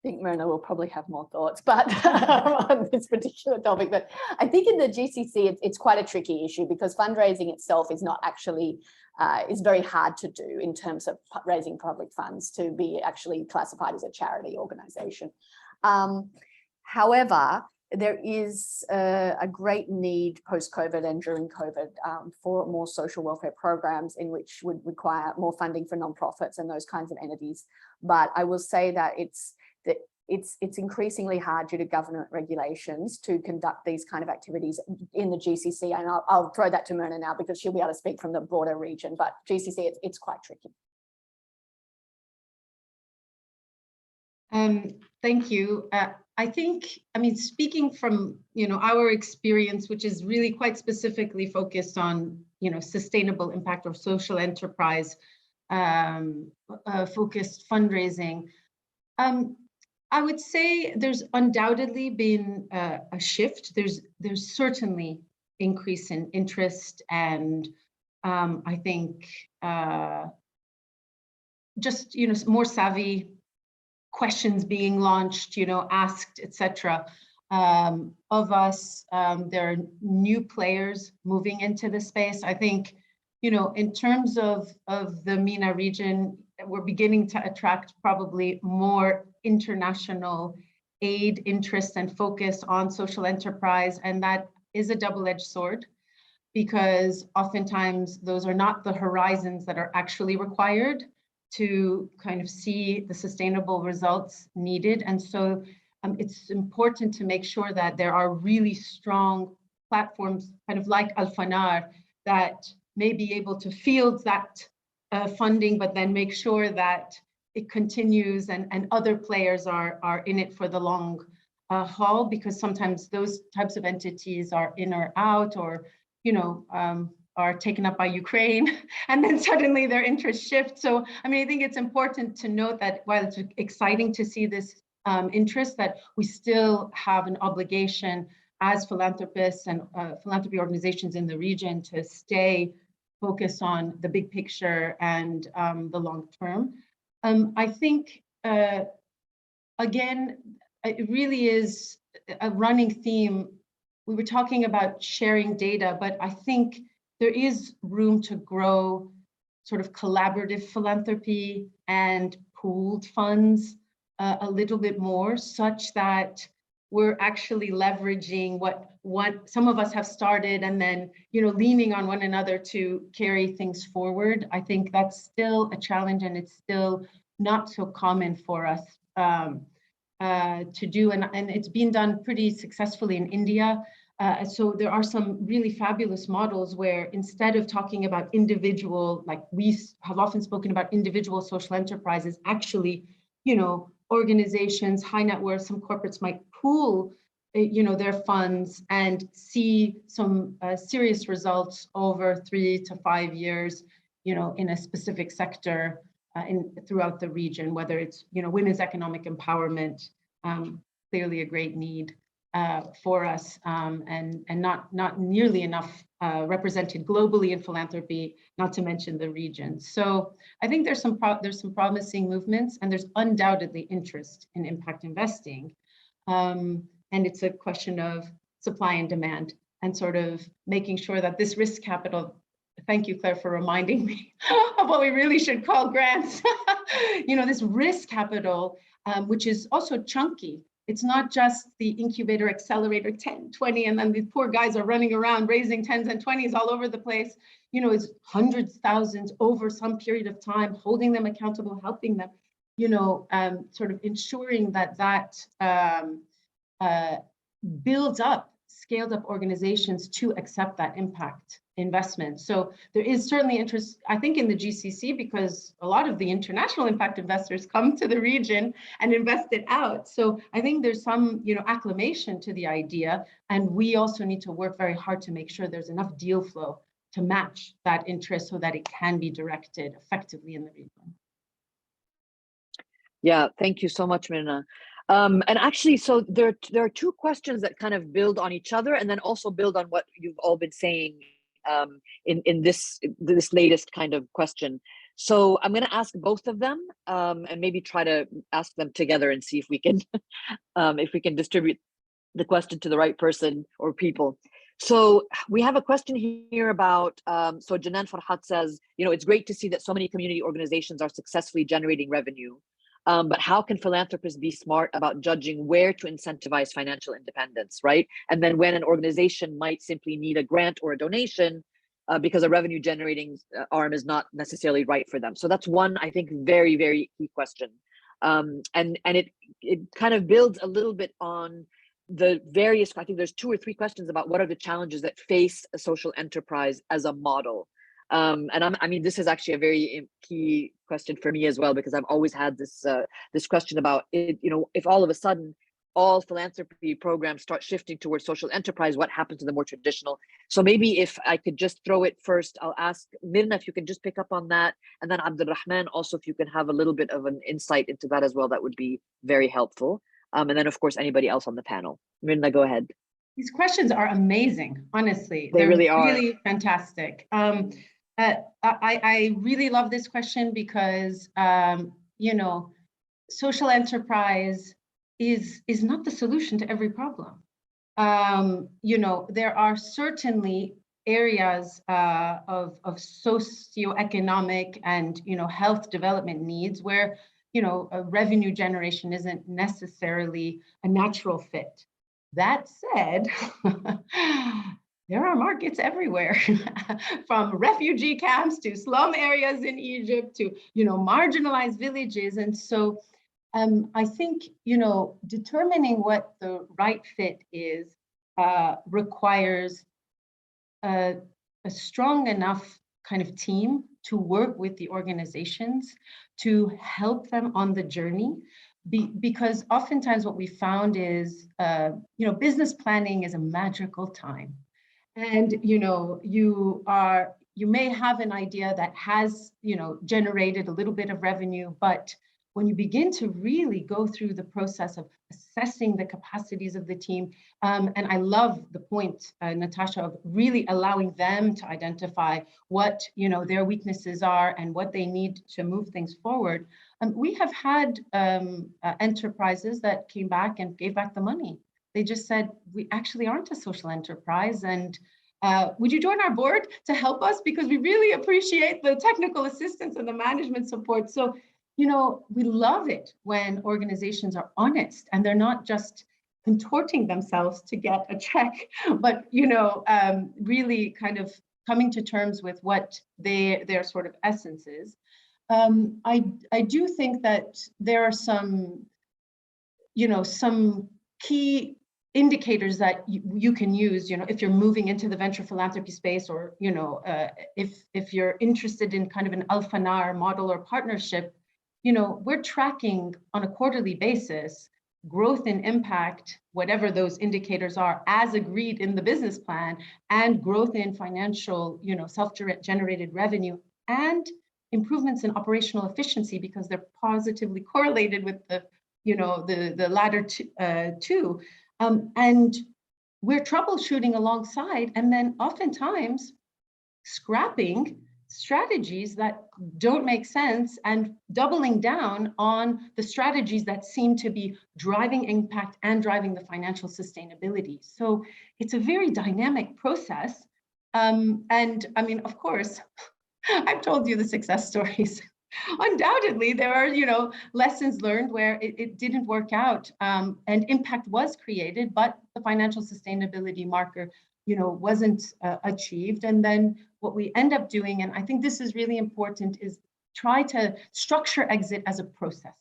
Speaker 6: I think Myrna will probably have more thoughts, but on this particular topic. But I think in the GCC, it's quite a tricky issue because fundraising itself is not actually, is very hard to do in terms of raising public funds to be actually classified as a charity organization. However, there is a great need post-COVID and during COVID for more social welfare programs in which would require more funding for nonprofits and those kinds of entities. But I will say that it's increasingly hard due to government regulations to conduct these kind of activities in the GCC. And I'll throw that to Myrna now because she'll be able to speak from the broader region, but GCC, it's quite tricky.
Speaker 5: Thank you. I think, speaking from, our experience, which is really quite specifically focused on, sustainable impact or social enterprise focused fundraising, I would say there's undoubtedly been a shift. There's certainly increase in interest and I think just more savvy questions being launched, asked, etc. Of us. There are new players moving into the space. I think, in terms of the MENA region, we're beginning to attract probably more international aid, interest, and focus on social enterprise. And that is a double-edged sword because oftentimes those are not the horizons that are actually required to kind of see the sustainable results needed. And so it's important to make sure that there are really strong platforms, kind of like Al-Fanar, that may be able to field that funding, but then make sure that it continues and other players are in it for the long haul, because sometimes those types of entities are in or out, or are taken up by Ukraine, and then suddenly their interest shifts. So, I think it's important to note that while it's exciting to see this interest, that we still have an obligation as philanthropists and philanthropy organizations in the region to stay focused on the big picture and the long term. I think, again, it really is a running theme. We were talking about sharing data, but I think there is room to grow sort of collaborative philanthropy and pooled funds a little bit more, such that we're actually leveraging what some of us have started and then, leaning on one another to carry things forward. I think that's still a challenge, and it's still not so common for us to do. And it's been done pretty successfully in India. So there are some really fabulous models where instead of talking about individual, like we have often spoken about individual social enterprises, actually, organizations, high net worth, some corporates might pool their funds and see some serious results over 3 to 5 years, in a specific sector throughout the region, whether it's, women's economic empowerment, clearly a great need for us, and not nearly enough represented globally in philanthropy, not to mention the region. So I think there's some promising movements, and there's undoubtedly interest in impact investing. And it's a question of supply and demand, and sort of making sure that this risk capital, thank you, Claire, for reminding me of what we really should call grants. This risk capital, which is also chunky. It's not just the incubator accelerator 10, 20, and then these poor guys are running around raising 10s and 20s all over the place. It's hundreds, thousands over some period of time, holding them accountable, helping them, sort of ensuring that builds up scaled up organizations to accept that impact investment. So there is certainly interest, I think, in the GCC, because a lot of the international impact investors come to the region and invest it out. So I think there's some, acclamation to the idea, and we also need to work very hard to make sure there's enough deal flow to match that interest so that it can be directed effectively in the region.
Speaker 2: Yeah, thank you so much, Mirna. And actually, so there are two questions that kind of build on each other, and then also build on what you've all been saying in this latest kind of question. So I'm going to ask both of them, and maybe try to ask them together and see if we can distribute the question to the right person or people. So we have a question here about, so Janan Farhat says, it's great to see that so many community organizations are successfully generating revenue. But how can philanthropists be smart about judging where to incentivize financial independence, right? And then when an organization might simply need a grant or a donation because a revenue generating arm is not necessarily right for them. So that's one, I think, very, very key question. And it kind of builds a little bit on the various, I think there's 2 or 3 questions about what are the challenges that face a social enterprise as a model. I mean, this is actually a very key question for me as well, because I've always had this question about it, if all of a sudden all philanthropy programs start shifting towards social enterprise, what happens to the more traditional? So maybe if I could just throw it first, I'll ask Mirna if you can just pick up on that, and then Abdulrahman also, if you can have a little bit of an insight into that as well, that would be very helpful. And then of course anybody else on the panel. Mirna, go ahead.
Speaker 5: These questions are amazing, honestly.
Speaker 2: They're really are.
Speaker 5: Really fantastic. I really love this question because, social enterprise is not the solution to every problem. There are certainly areas of socioeconomic and, health development needs where, a revenue generation isn't necessarily a natural fit. That said, there are markets everywhere, from refugee camps to slum areas in Egypt to, marginalized villages. And so I think, determining what the right fit is requires a strong enough kind of team to work with the organizations to help them on the journey. Because oftentimes what we found is, business planning is a magical time. And, you may have an idea that has, generated a little bit of revenue, but when you begin to really go through the process of assessing the capacities of the team, and I love the point, Natasha, of really allowing them to identify what, their weaknesses are and what they need to move things forward. We have had enterprises that came back and gave back the money. They just said, we actually aren't a social enterprise, and would you join our board to help us? Because we really appreciate the technical assistance and the management support. So, we love it when organizations are honest and they're not just contorting themselves to get a check, but, really kind of coming to terms with what their sort of essence is. I do think that there are some, some key indicators that you can use, if you're moving into the venture philanthropy space, or, if you're interested in kind of an Al-Fanar model or partnership, we're tracking on a quarterly basis growth in impact, whatever those indicators are, as agreed in the business plan, and growth in financial, self-generated revenue, and improvements in operational efficiency, because they're positively correlated with the latter two. And we're troubleshooting alongside, and then oftentimes scrapping strategies that don't make sense and doubling down on the strategies that seem to be driving impact and driving the financial sustainability. So it's a very dynamic process. And I mean, of course, I've told you the success stories. Undoubtedly, there are, lessons learned where it didn't work out, and impact was created, but the financial sustainability marker, wasn't achieved. And then what we end up doing, and I think this is really important, is try to structure exit as a process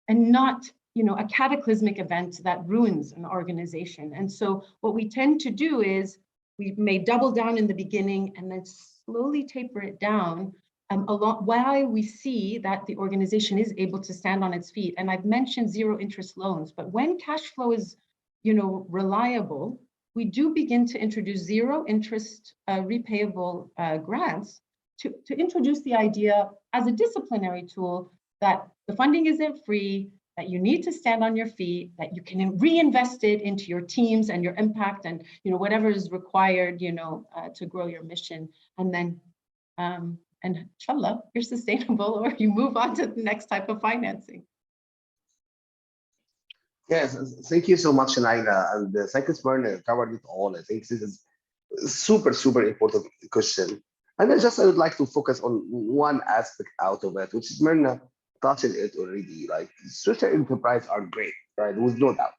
Speaker 5: and not, a cataclysmic event that ruins an organization. And so what we tend to do is we may double down in the beginning and then slowly taper it down while we see that the organization is able to stand on its feet. And I've mentioned zero interest loans, but when cash flow is, reliable, we do begin to introduce zero interest repayable grants to introduce the idea as a disciplinary tool that the funding isn't free, that you need to stand on your feet, that you can reinvest it into your teams and your impact and whatever is required to grow your mission. And then and inshallah, you're sustainable, or you move on to the next type of financing.
Speaker 4: Yes, thank you so much, Naila, and thank you, Smyrna, covered it all. I think this is super, super important question. And I would like to focus on one aspect out of it, which Smyrna touched it already. Like, social enterprise are great, right? With no doubt.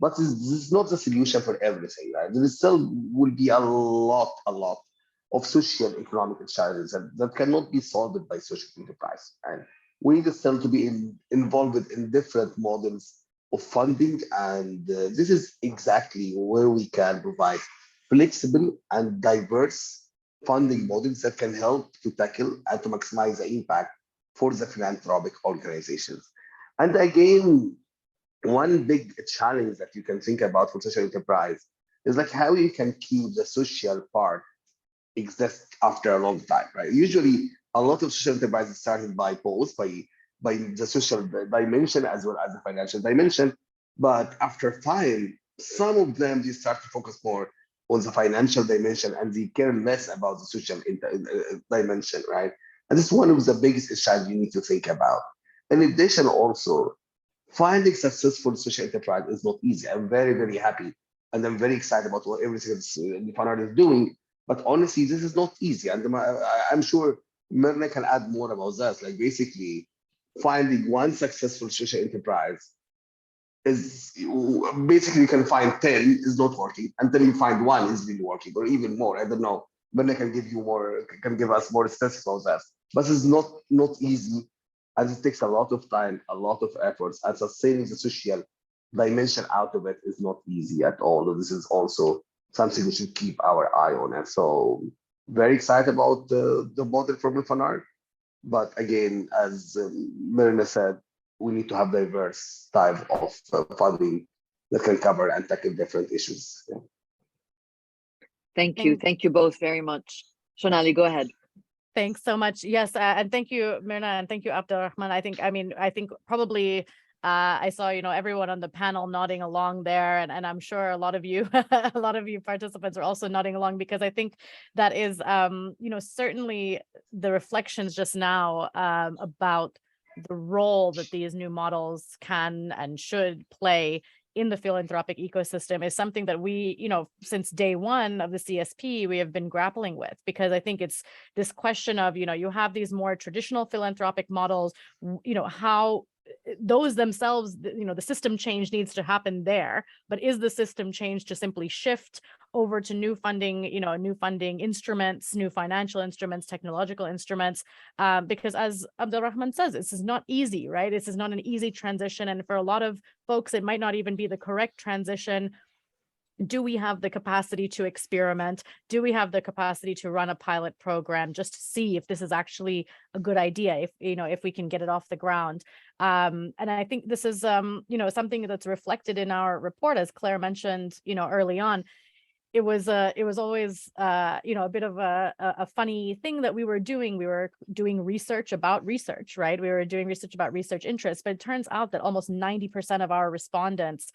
Speaker 4: But this is not the solution for everything, right? There still will be a lot of social economic challenges that cannot be solved by social enterprise. And we need still to be involved in different models of funding, and this is exactly where we can provide flexible and diverse funding models that can help to tackle and to maximize the impact for the philanthropic organizations. And again, one big challenge that you can think about for social enterprise is like how you can keep the social part exist after a long time, right? Usually, a lot of social enterprises started by both, by the social dimension as well as the financial dimension. But after time, some of them, they start to focus more on the financial dimension and they care less about the social dimension, right? And this is one of the biggest issues you need to think about. In addition, also, finding successful social enterprise is not easy. I'm very, very happy and I'm very excited about what everything the Fanard is doing. But honestly, this is not easy. And I'm sure Myrna can add more about that. Like, basically, finding one successful social enterprise is basically, you can find 10 is not working until you find one is really working, or even more. I don't know. Myrna can give us more statistics about that. But it's not easy, as it takes a lot of time, a lot of efforts, and sustaining the social dimension out of it is not easy at all. This is also something we should keep our eye on. And so, very excited about the model from Fanard. But again, as Myrna said, we need to have diverse type of funding that can cover and tackle different issues. Yeah.
Speaker 2: Thank you both very much. Shonali, go ahead.
Speaker 1: Thanks so much. Yes, and thank you, Myrna, and thank you, Abdulrahman. I think probably I saw, everyone on the panel nodding along there, and I'm sure a lot of you participants are also nodding along, because I think that is, certainly the reflections just now about the role that these new models can and should play in the philanthropic ecosystem is something that we, since day one of the CSP, we have been grappling with, because I think it's this question of, you have these more traditional philanthropic models, how those themselves, the system change needs to happen there, but is the system change to simply shift over to new funding, new funding instruments, new financial instruments, technological instruments, because as Abdulrahman says, this is not easy, right? This is not an easy transition. And for a lot of folks, it might not even be the correct transition. do we have the capacity to experiment? Do we have the capacity to run a pilot program just to see if this is actually a good idea, if, you know, if we can get it off the ground? And I think this is, you know, something that's reflected in our report, as Claire mentioned, you know, early on. It was always, you know, a bit of a funny thing that we were doing. We were doing research about research, right? We were doing research about research interests, but it turns out that almost 90% of our respondents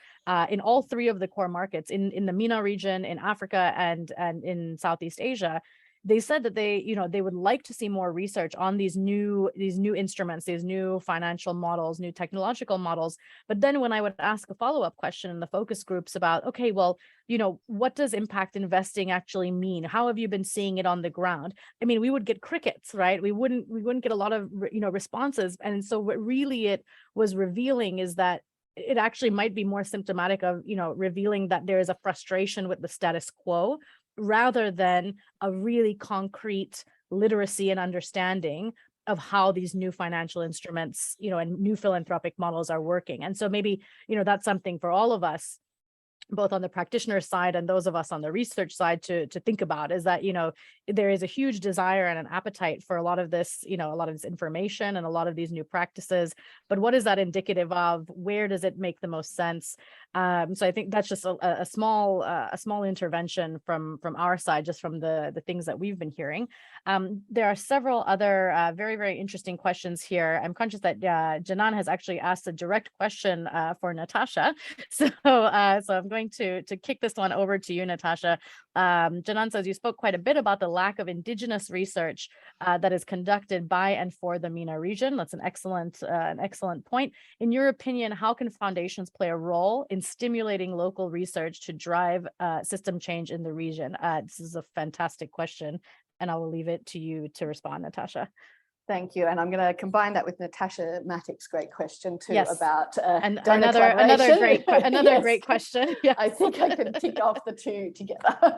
Speaker 1: in all three of the core markets, in the MENA region, in Africa, and in Southeast Asia, they said that they, you know, they would like to see more research on these new instruments, these new financial models, new technological models. But then when I would ask a follow-up question in the focus groups about, okay, well, you know, what does impact investing actually mean? How have you been seeing it on the ground? I mean, we would get crickets, right? We wouldn't get a lot of, you know, responses. And so what really it was revealing is that it actually might be more symptomatic of, you know, revealing that there is a frustration with the status quo, rather than a really concrete literacy and understanding of how these new financial instruments, you know, and new philanthropic models are working. And so maybe, you know, that's something for all of us, both on the practitioner side and those of us on the research side, to think about, is that, you know, there is a huge desire and an appetite for a lot of this, you know, a lot of this information and a lot of these new practices. But what is that indicative of? Where does it make the most sense? So I think that's just a small intervention from our side, just from the things that we've been hearing. There are several other very, very interesting questions here. I'm conscious that Janan has actually asked a direct question for Natasha. So I'm going to kick this one over to you, Natasha. Janan says, you spoke quite a bit about the lack of indigenous research that is conducted by and for the MENA region. That's an excellent point. In your opinion, how can foundations play a role in stimulating local research to drive system change in the region? This is a fantastic question, and I will leave it to you to respond, Natasha.
Speaker 6: Thank you. And I'm going to combine that with Natasha Matic's great question too,
Speaker 1: yes,
Speaker 6: about
Speaker 1: and another great
Speaker 6: yes.
Speaker 1: great question. Yes.
Speaker 6: I think I can tick off the two together.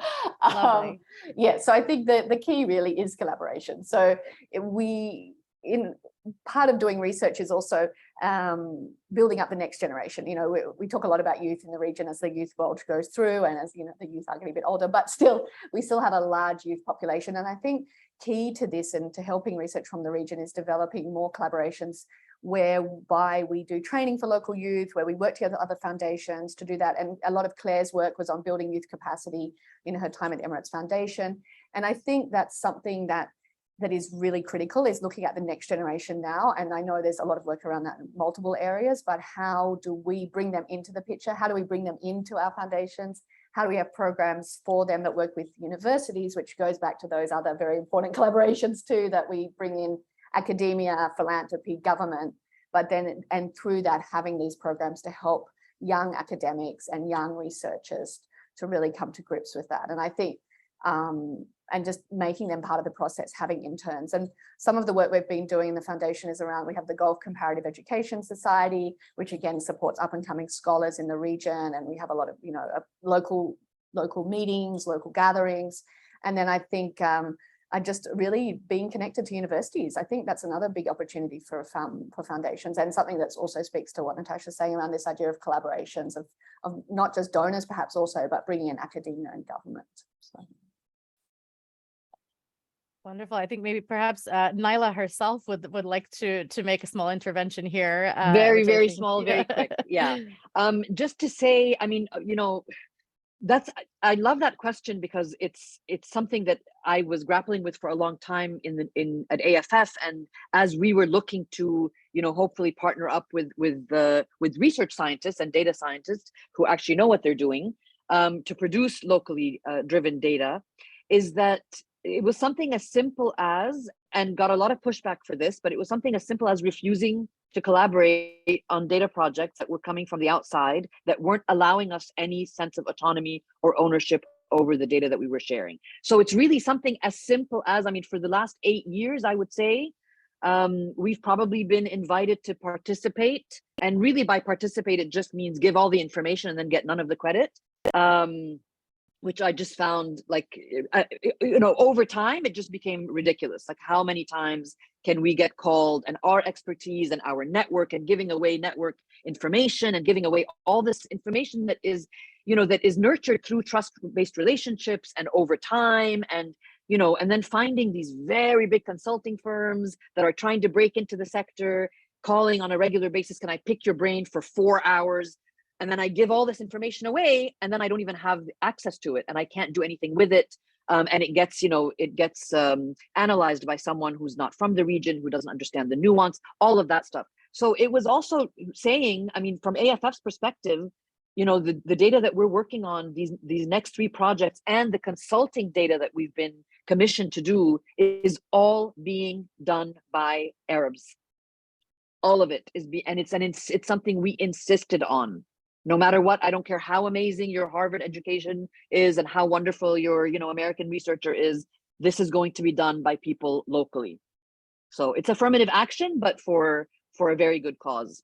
Speaker 6: Yeah, so I think the key really is collaboration. So part of doing research is also building up the next generation. You know, we talk a lot about youth in the region as the youth bulge goes through, and as you know, the youth are getting a bit older, but still we still have a large youth population. And I think key to this and to helping research from the region is developing more collaborations whereby we do training for local youth, where we work together with other foundations to do that. And a lot of Claire's work was on building youth capacity in her time at Emirates Foundation. And I think that's something that is really critical, is looking at the next generation now. And I know there's a lot of work around that in multiple areas, but how do we bring them into the picture? How do we bring them into our foundations? How do we have programs for them that work with universities, which goes back to those other very important collaborations too, that we bring in academia, philanthropy, government, but then, and through that, having these programs to help young academics and young researchers to really come to grips with that. And I think, and just making them part of the process, having interns. And some of the work we've been doing in the foundation is around, we have the Gulf Comparative Education Society, which again supports up and coming scholars in the region. And we have a lot of, you know, local meetings, local gatherings. And then I think I just really being connected to universities. I think that's another big opportunity for foundations, and something that's also speaks to what Natasha's saying around this idea of collaborations of not just donors perhaps also, but bringing in academia and government. So.
Speaker 1: Wonderful. I think maybe perhaps Naila herself would like to make a small intervention here.
Speaker 2: Very small, very quick. Yeah. Just to say, I mean, you know, I love that question, because it's something that I was grappling with for a long time at AFF, and as we were looking to, you know, hopefully partner up with research scientists and data scientists who actually know what they're doing to produce locally driven data, is that it was something as simple as, and got a lot of pushback for this, but it was something as simple as refusing to collaborate on data projects that were coming from the outside, that weren't allowing us any sense of autonomy or ownership over the data that we were sharing. So it's really something as simple as, I mean, for the last 8 years, I would say, we've probably been invited to participate. And really by participate, it just means give all the information and then get none of the credit. which I just found like, over time, it just became ridiculous. Like, how many times can we get called, and our expertise and our network, and giving away network information and giving away all this information that is, that is nurtured through trust-based relationships and over time, and, and then finding these very big consulting firms that are trying to break into the sector, calling on a regular basis, can I pick your brain for 4 hours? And then I give all this information away, and then I don't even have access to it, and I can't do anything with it. And it gets, analyzed by someone who's not from the region, who doesn't understand the nuance, all of that stuff. So it was also saying, I mean, from AFF's perspective, the data that we're working on, these next 3 projects, and the consulting data that we've been commissioned to do, is all being done by Arabs. All of it is, and it's something we insisted on. No matter what, I don't care how amazing your Harvard education is and how wonderful your, American researcher is, this is going to be done by people locally. So it's affirmative action, but for a very good cause.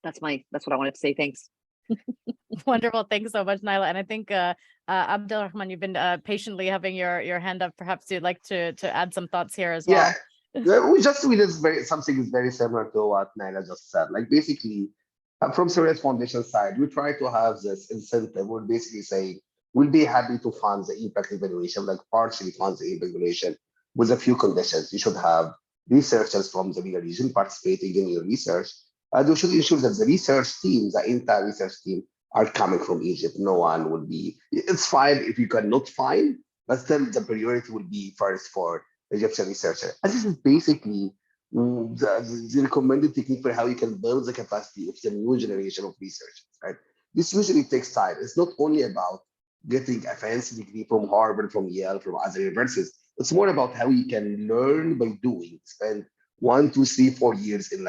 Speaker 2: That's what I wanted to say. Thanks.
Speaker 1: Wonderful. Thanks so much, Naila. And I think Abdelrahman, you've been patiently having your hand up. Perhaps you'd like to add some thoughts here as well.
Speaker 4: Yeah, we did something is very similar to what Naila just said. Like, basically, from Syria's Foundation side, we try to have this incentive. We're basically saying we'll be happy to fund the impact evaluation, like partially fund the impact evaluation, with a few conditions. You should have researchers from the MENA region participating in your research, and we should ensure that the research team, the entire research team, are coming from Egypt. No one will be. It's fine if you cannot find, but still the priority will be first for Egyptian researcher. And this is basically the recommended technique for how you can build the capacity of the new generation of researchers, right? This usually takes time. It's not only about getting a fancy degree from Harvard, from Yale, from other universities. It's more about how you can learn by doing, spend 1, 2, 3, 4 years in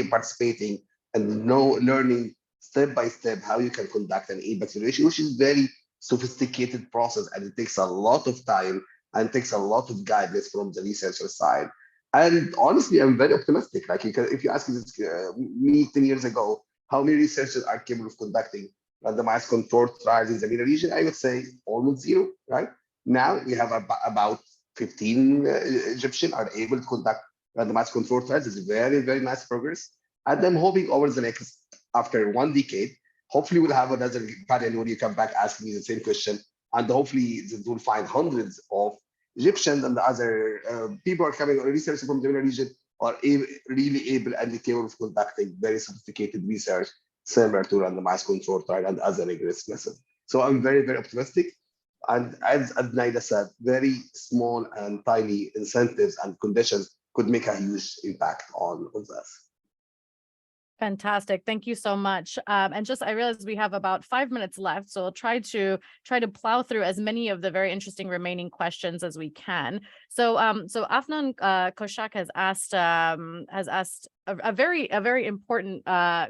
Speaker 4: participating and learning step by step how you can conduct an impact evaluation, which is very sophisticated process, and it takes a lot of time and takes a lot of guidance from the researcher side. And honestly, I'm very optimistic. Like, if you ask me 10 years ago, how many researchers are capable of conducting randomized controlled trials in the MENA region, I would say almost 0, right? Now we have about 15 Egyptians are able to conduct randomized controlled trials. It's very, very nice progress. And I'm hoping over the next, after 1 decade, hopefully we'll have another panel when you come back asking me the same question. And hopefully we'll find hundreds of Egyptians and the other people are coming, researchers from the MENA region, are really able and capable of conducting very sophisticated research similar to randomized controlled trial and other rigorous methods. So I'm very, very optimistic. And as Naila said, very small and tiny incentives and conditions could make a huge impact on this.
Speaker 1: Fantastic. Thank you so much. And I realize we have about 5 minutes left, so I'll try to plow through as many of the very interesting remaining questions as we can. So Afnan Koshak has asked a very important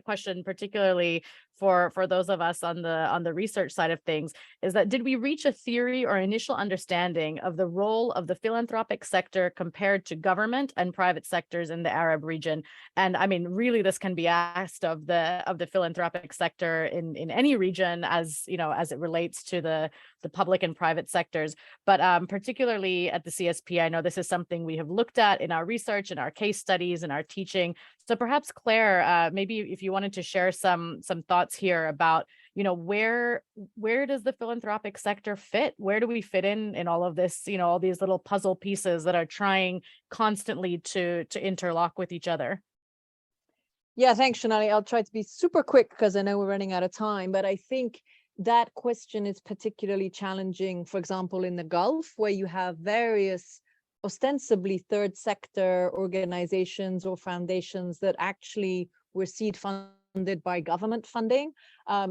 Speaker 1: question, particularly for those of us on the research side of things, is that did we reach a theory or initial understanding of the role of the philanthropic sector compared to government and private sectors in the Arab region? And I mean, really, this can be asked of the philanthropic sector in any region, as as it relates to the public and private sectors, but particularly at the CSP, I know this is something we have looked at in our research, in our case studies, in our teaching. So perhaps Claire, maybe if you wanted to share some thoughts here about, where does the philanthropic sector fit? Where do we fit in all of this, all these little puzzle pieces that are trying constantly to interlock with each other?
Speaker 3: Yeah, thanks, Shonali. I'll try to be super quick because I know we're running out of time, but I think that question is particularly challenging, for example, in the Gulf, where you have various ostensibly third sector organizations or foundations that actually were seed funded by government funding.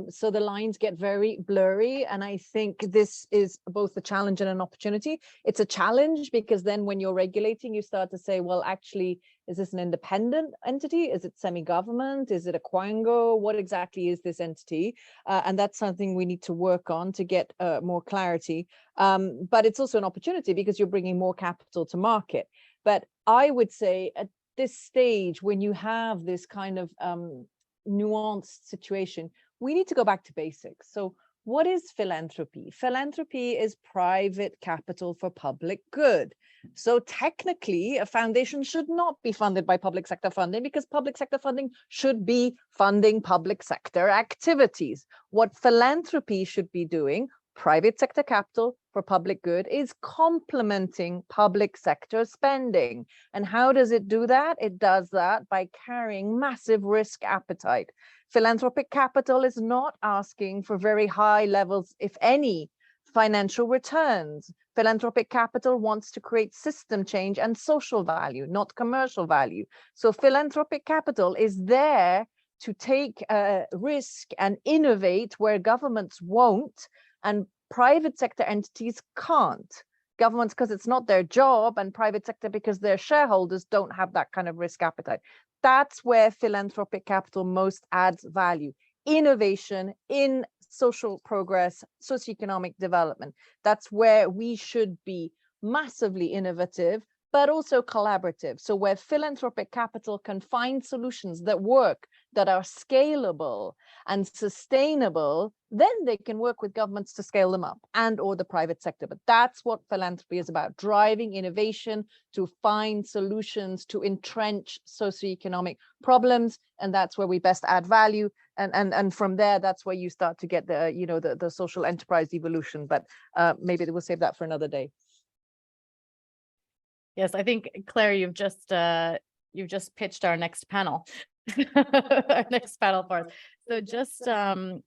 Speaker 3: So the lines get very blurry. And I think this is both a challenge and an opportunity. It's a challenge because then when you're regulating, you start to say, well, actually, is this an independent entity? Is it semi-government? Is it a quango? What exactly is this entity? And that's something we need to work on to get more clarity. But it's also an opportunity because you're bringing more capital to market. But I would say at this stage, when you have this kind of nuanced situation, we need to go back to basics. So what is philanthropy? Philanthropy is private capital for public good. So technically, a foundation should not be funded by public sector funding because public sector funding should be funding public sector activities. What philanthropy should be doing, private sector capital for public good, is complementing public sector spending. And how does it do that? It does that by carrying massive risk appetite. Philanthropic capital is not asking for very high levels, if any, financial returns. Philanthropic capital wants to create system change and social value, not commercial value. So philanthropic capital is there to take risk and innovate where governments won't, and private sector entities can't. Governments because it's not their job, and private sector because their shareholders don't have that kind of risk appetite. That's where philanthropic capital most adds value. Innovation in social progress, socioeconomic development. That's where we should be massively innovative, but also collaborative. So where philanthropic capital can find solutions that work, that are scalable and sustainable, then they can work with governments to scale them up and or the private sector. But that's what philanthropy is about, driving innovation to find solutions to entrench socioeconomic problems. And that's where we best add value. And from there, that's where you start to get the, you know, the social enterprise evolution. But maybe we'll save that for another day.
Speaker 1: Yes, I think, Claire, you've just pitched our next panel, our next panel for us. So just to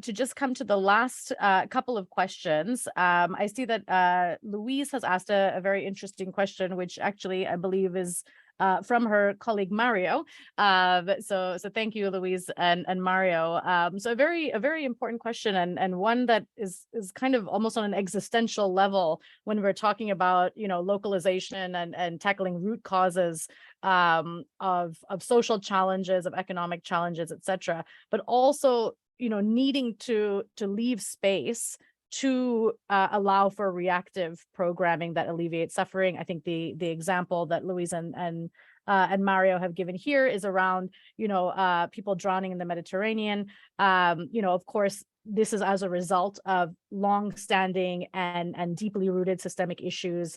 Speaker 1: just come to the last couple of questions, I see that Louise has asked a very interesting question, which actually I believe is from her colleague Mario. So thank you, Louise and Mario. So a very important question, and one that is kind of almost on an existential level when we're talking about, you know, localization and tackling root causes of social challenges, of economic challenges, etc. But also, you know, needing to leave space to allow for reactive programming that alleviates suffering. I think the example that Louise and Mario have given here is around, you know, people drowning in the Mediterranean. You know, of course, this is as a result of long-standing and deeply rooted systemic issues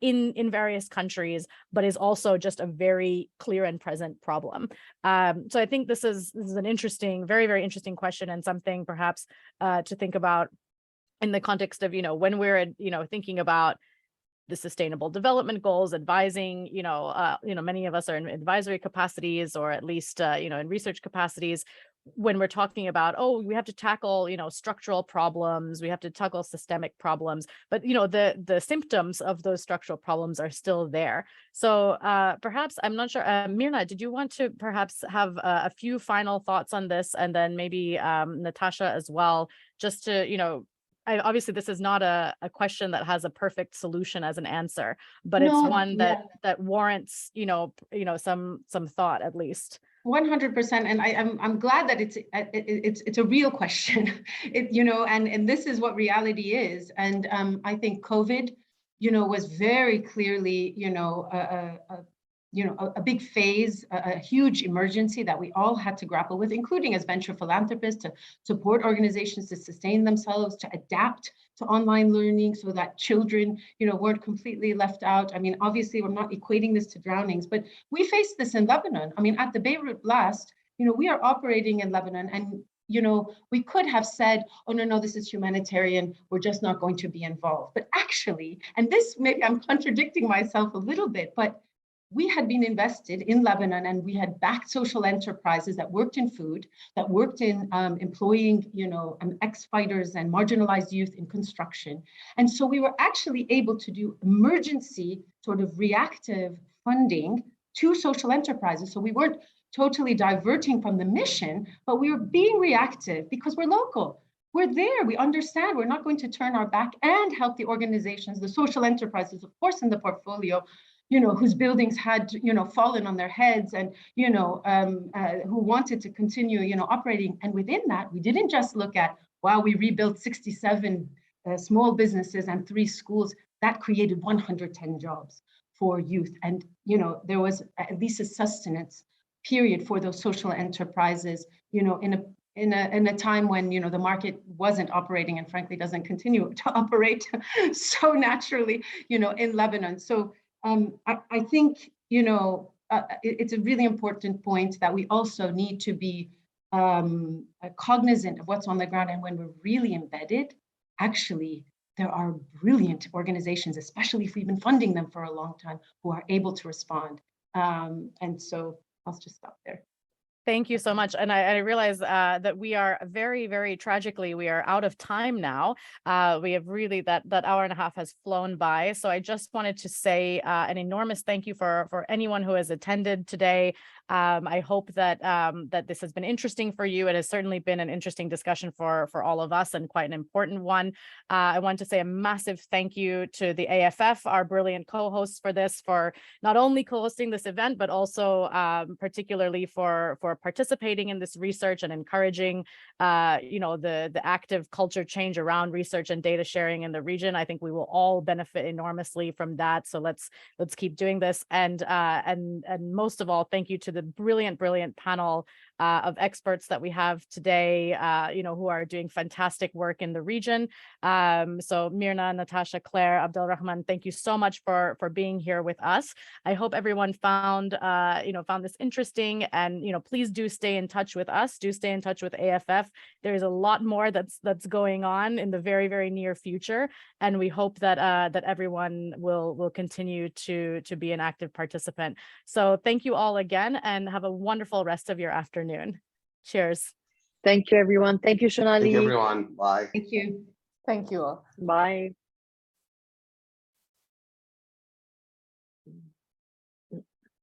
Speaker 1: in various countries, but is also just a very clear and present problem. So I think this is an interesting, very interesting question, and something perhaps to think about in the context of, you know, when we're, you know, thinking about the sustainable development goals, advising, you know, many of us are in advisory capacities, or at least, you know, in research capacities, when we're talking about, oh, we have to tackle, you know, structural problems, we have to tackle systemic problems, but, you know, the symptoms of those structural problems are still there. So perhaps, I'm not sure, Mirna, did you want to perhaps have a few final thoughts on this, and then maybe Natasha as well, just to, you know, obviously this is not a question that has a perfect solution as an answer, but it's one that warrants, you know, some thought at least.
Speaker 5: 100%, and I'm glad that it's a real question, you know, and this is what reality is, and I think COVID, you know, was very clearly, you know, a big phase, a huge emergency that we all had to grapple with, including as venture philanthropists, to support organizations to sustain themselves, to adapt to online learning so that children, you know, weren't completely left out. I mean, obviously, we're not equating this to drownings, but we faced this in Lebanon. I mean, at the Beirut blast, you know, we are operating in Lebanon, and you know, we could have said, oh, no, this is humanitarian, we're just not going to be involved. But actually, and this, maybe I'm contradicting myself a little bit, but we had been invested in Lebanon, and we had backed social enterprises that worked in food, that worked in employing, you know, ex-fighters and marginalized youth in construction. And so we were actually able to do emergency sort of reactive funding to social enterprises. So we weren't totally diverting from the mission, but we were being reactive because we're local. We're there, we understand, we're not going to turn our back, and help the organizations, the social enterprises, of course, in the portfolio, you know, whose buildings had, you know, fallen on their heads, and, you know, who wanted to continue, you know, operating. And within that, we didn't just look at, wow, we rebuilt 67 small businesses and 3 schools. That created 110 jobs for youth. And, you know, there was at least a sustenance period for those social enterprises, you know, in a time when, you know, the market wasn't operating and frankly doesn't continue to operate so naturally, you know, in Lebanon. So I think, you know, it's a really important point that we also need to be cognizant of what's on the ground. And when we're really embedded, actually, there are brilliant organizations, especially if we've been funding them for a long time, who are able to respond. And so I'll just stop there.
Speaker 1: Thank you so much. And I realize that we are very, very tragically, we are out of time now. We have really, that hour and a half has flown by. So I just wanted to say an enormous thank you for anyone who has attended today. I hope that that this has been interesting for you. It has certainly been an interesting discussion for all of us and quite an important one. I want to say a massive thank you to the AFF, our brilliant co-hosts for this, for not only co-hosting this event, but also particularly for participating in this research and encouraging you know, the active culture change around research and data sharing in the region. I think we will all benefit enormously from that. So let's keep doing this. And most of all, thank you to the brilliant panel of experts that we have today, you know, who are doing fantastic work in the region. So Mirna, Natasha, Claire, Abdelrahman, thank you so much for being here with us. I hope everyone found you know, found this interesting, and you know, please do stay in touch with us. Do stay in touch with AFF. There's a lot more that's going on in the very near future, and we hope that that everyone will continue to be an active participant. So thank you all again, and have a wonderful rest of your afternoon. Cheers.
Speaker 2: Thank you, everyone. Thank you, Shonali.
Speaker 4: Thank you, everyone. Bye.
Speaker 5: Thank you.
Speaker 6: Thank you all.
Speaker 2: Bye.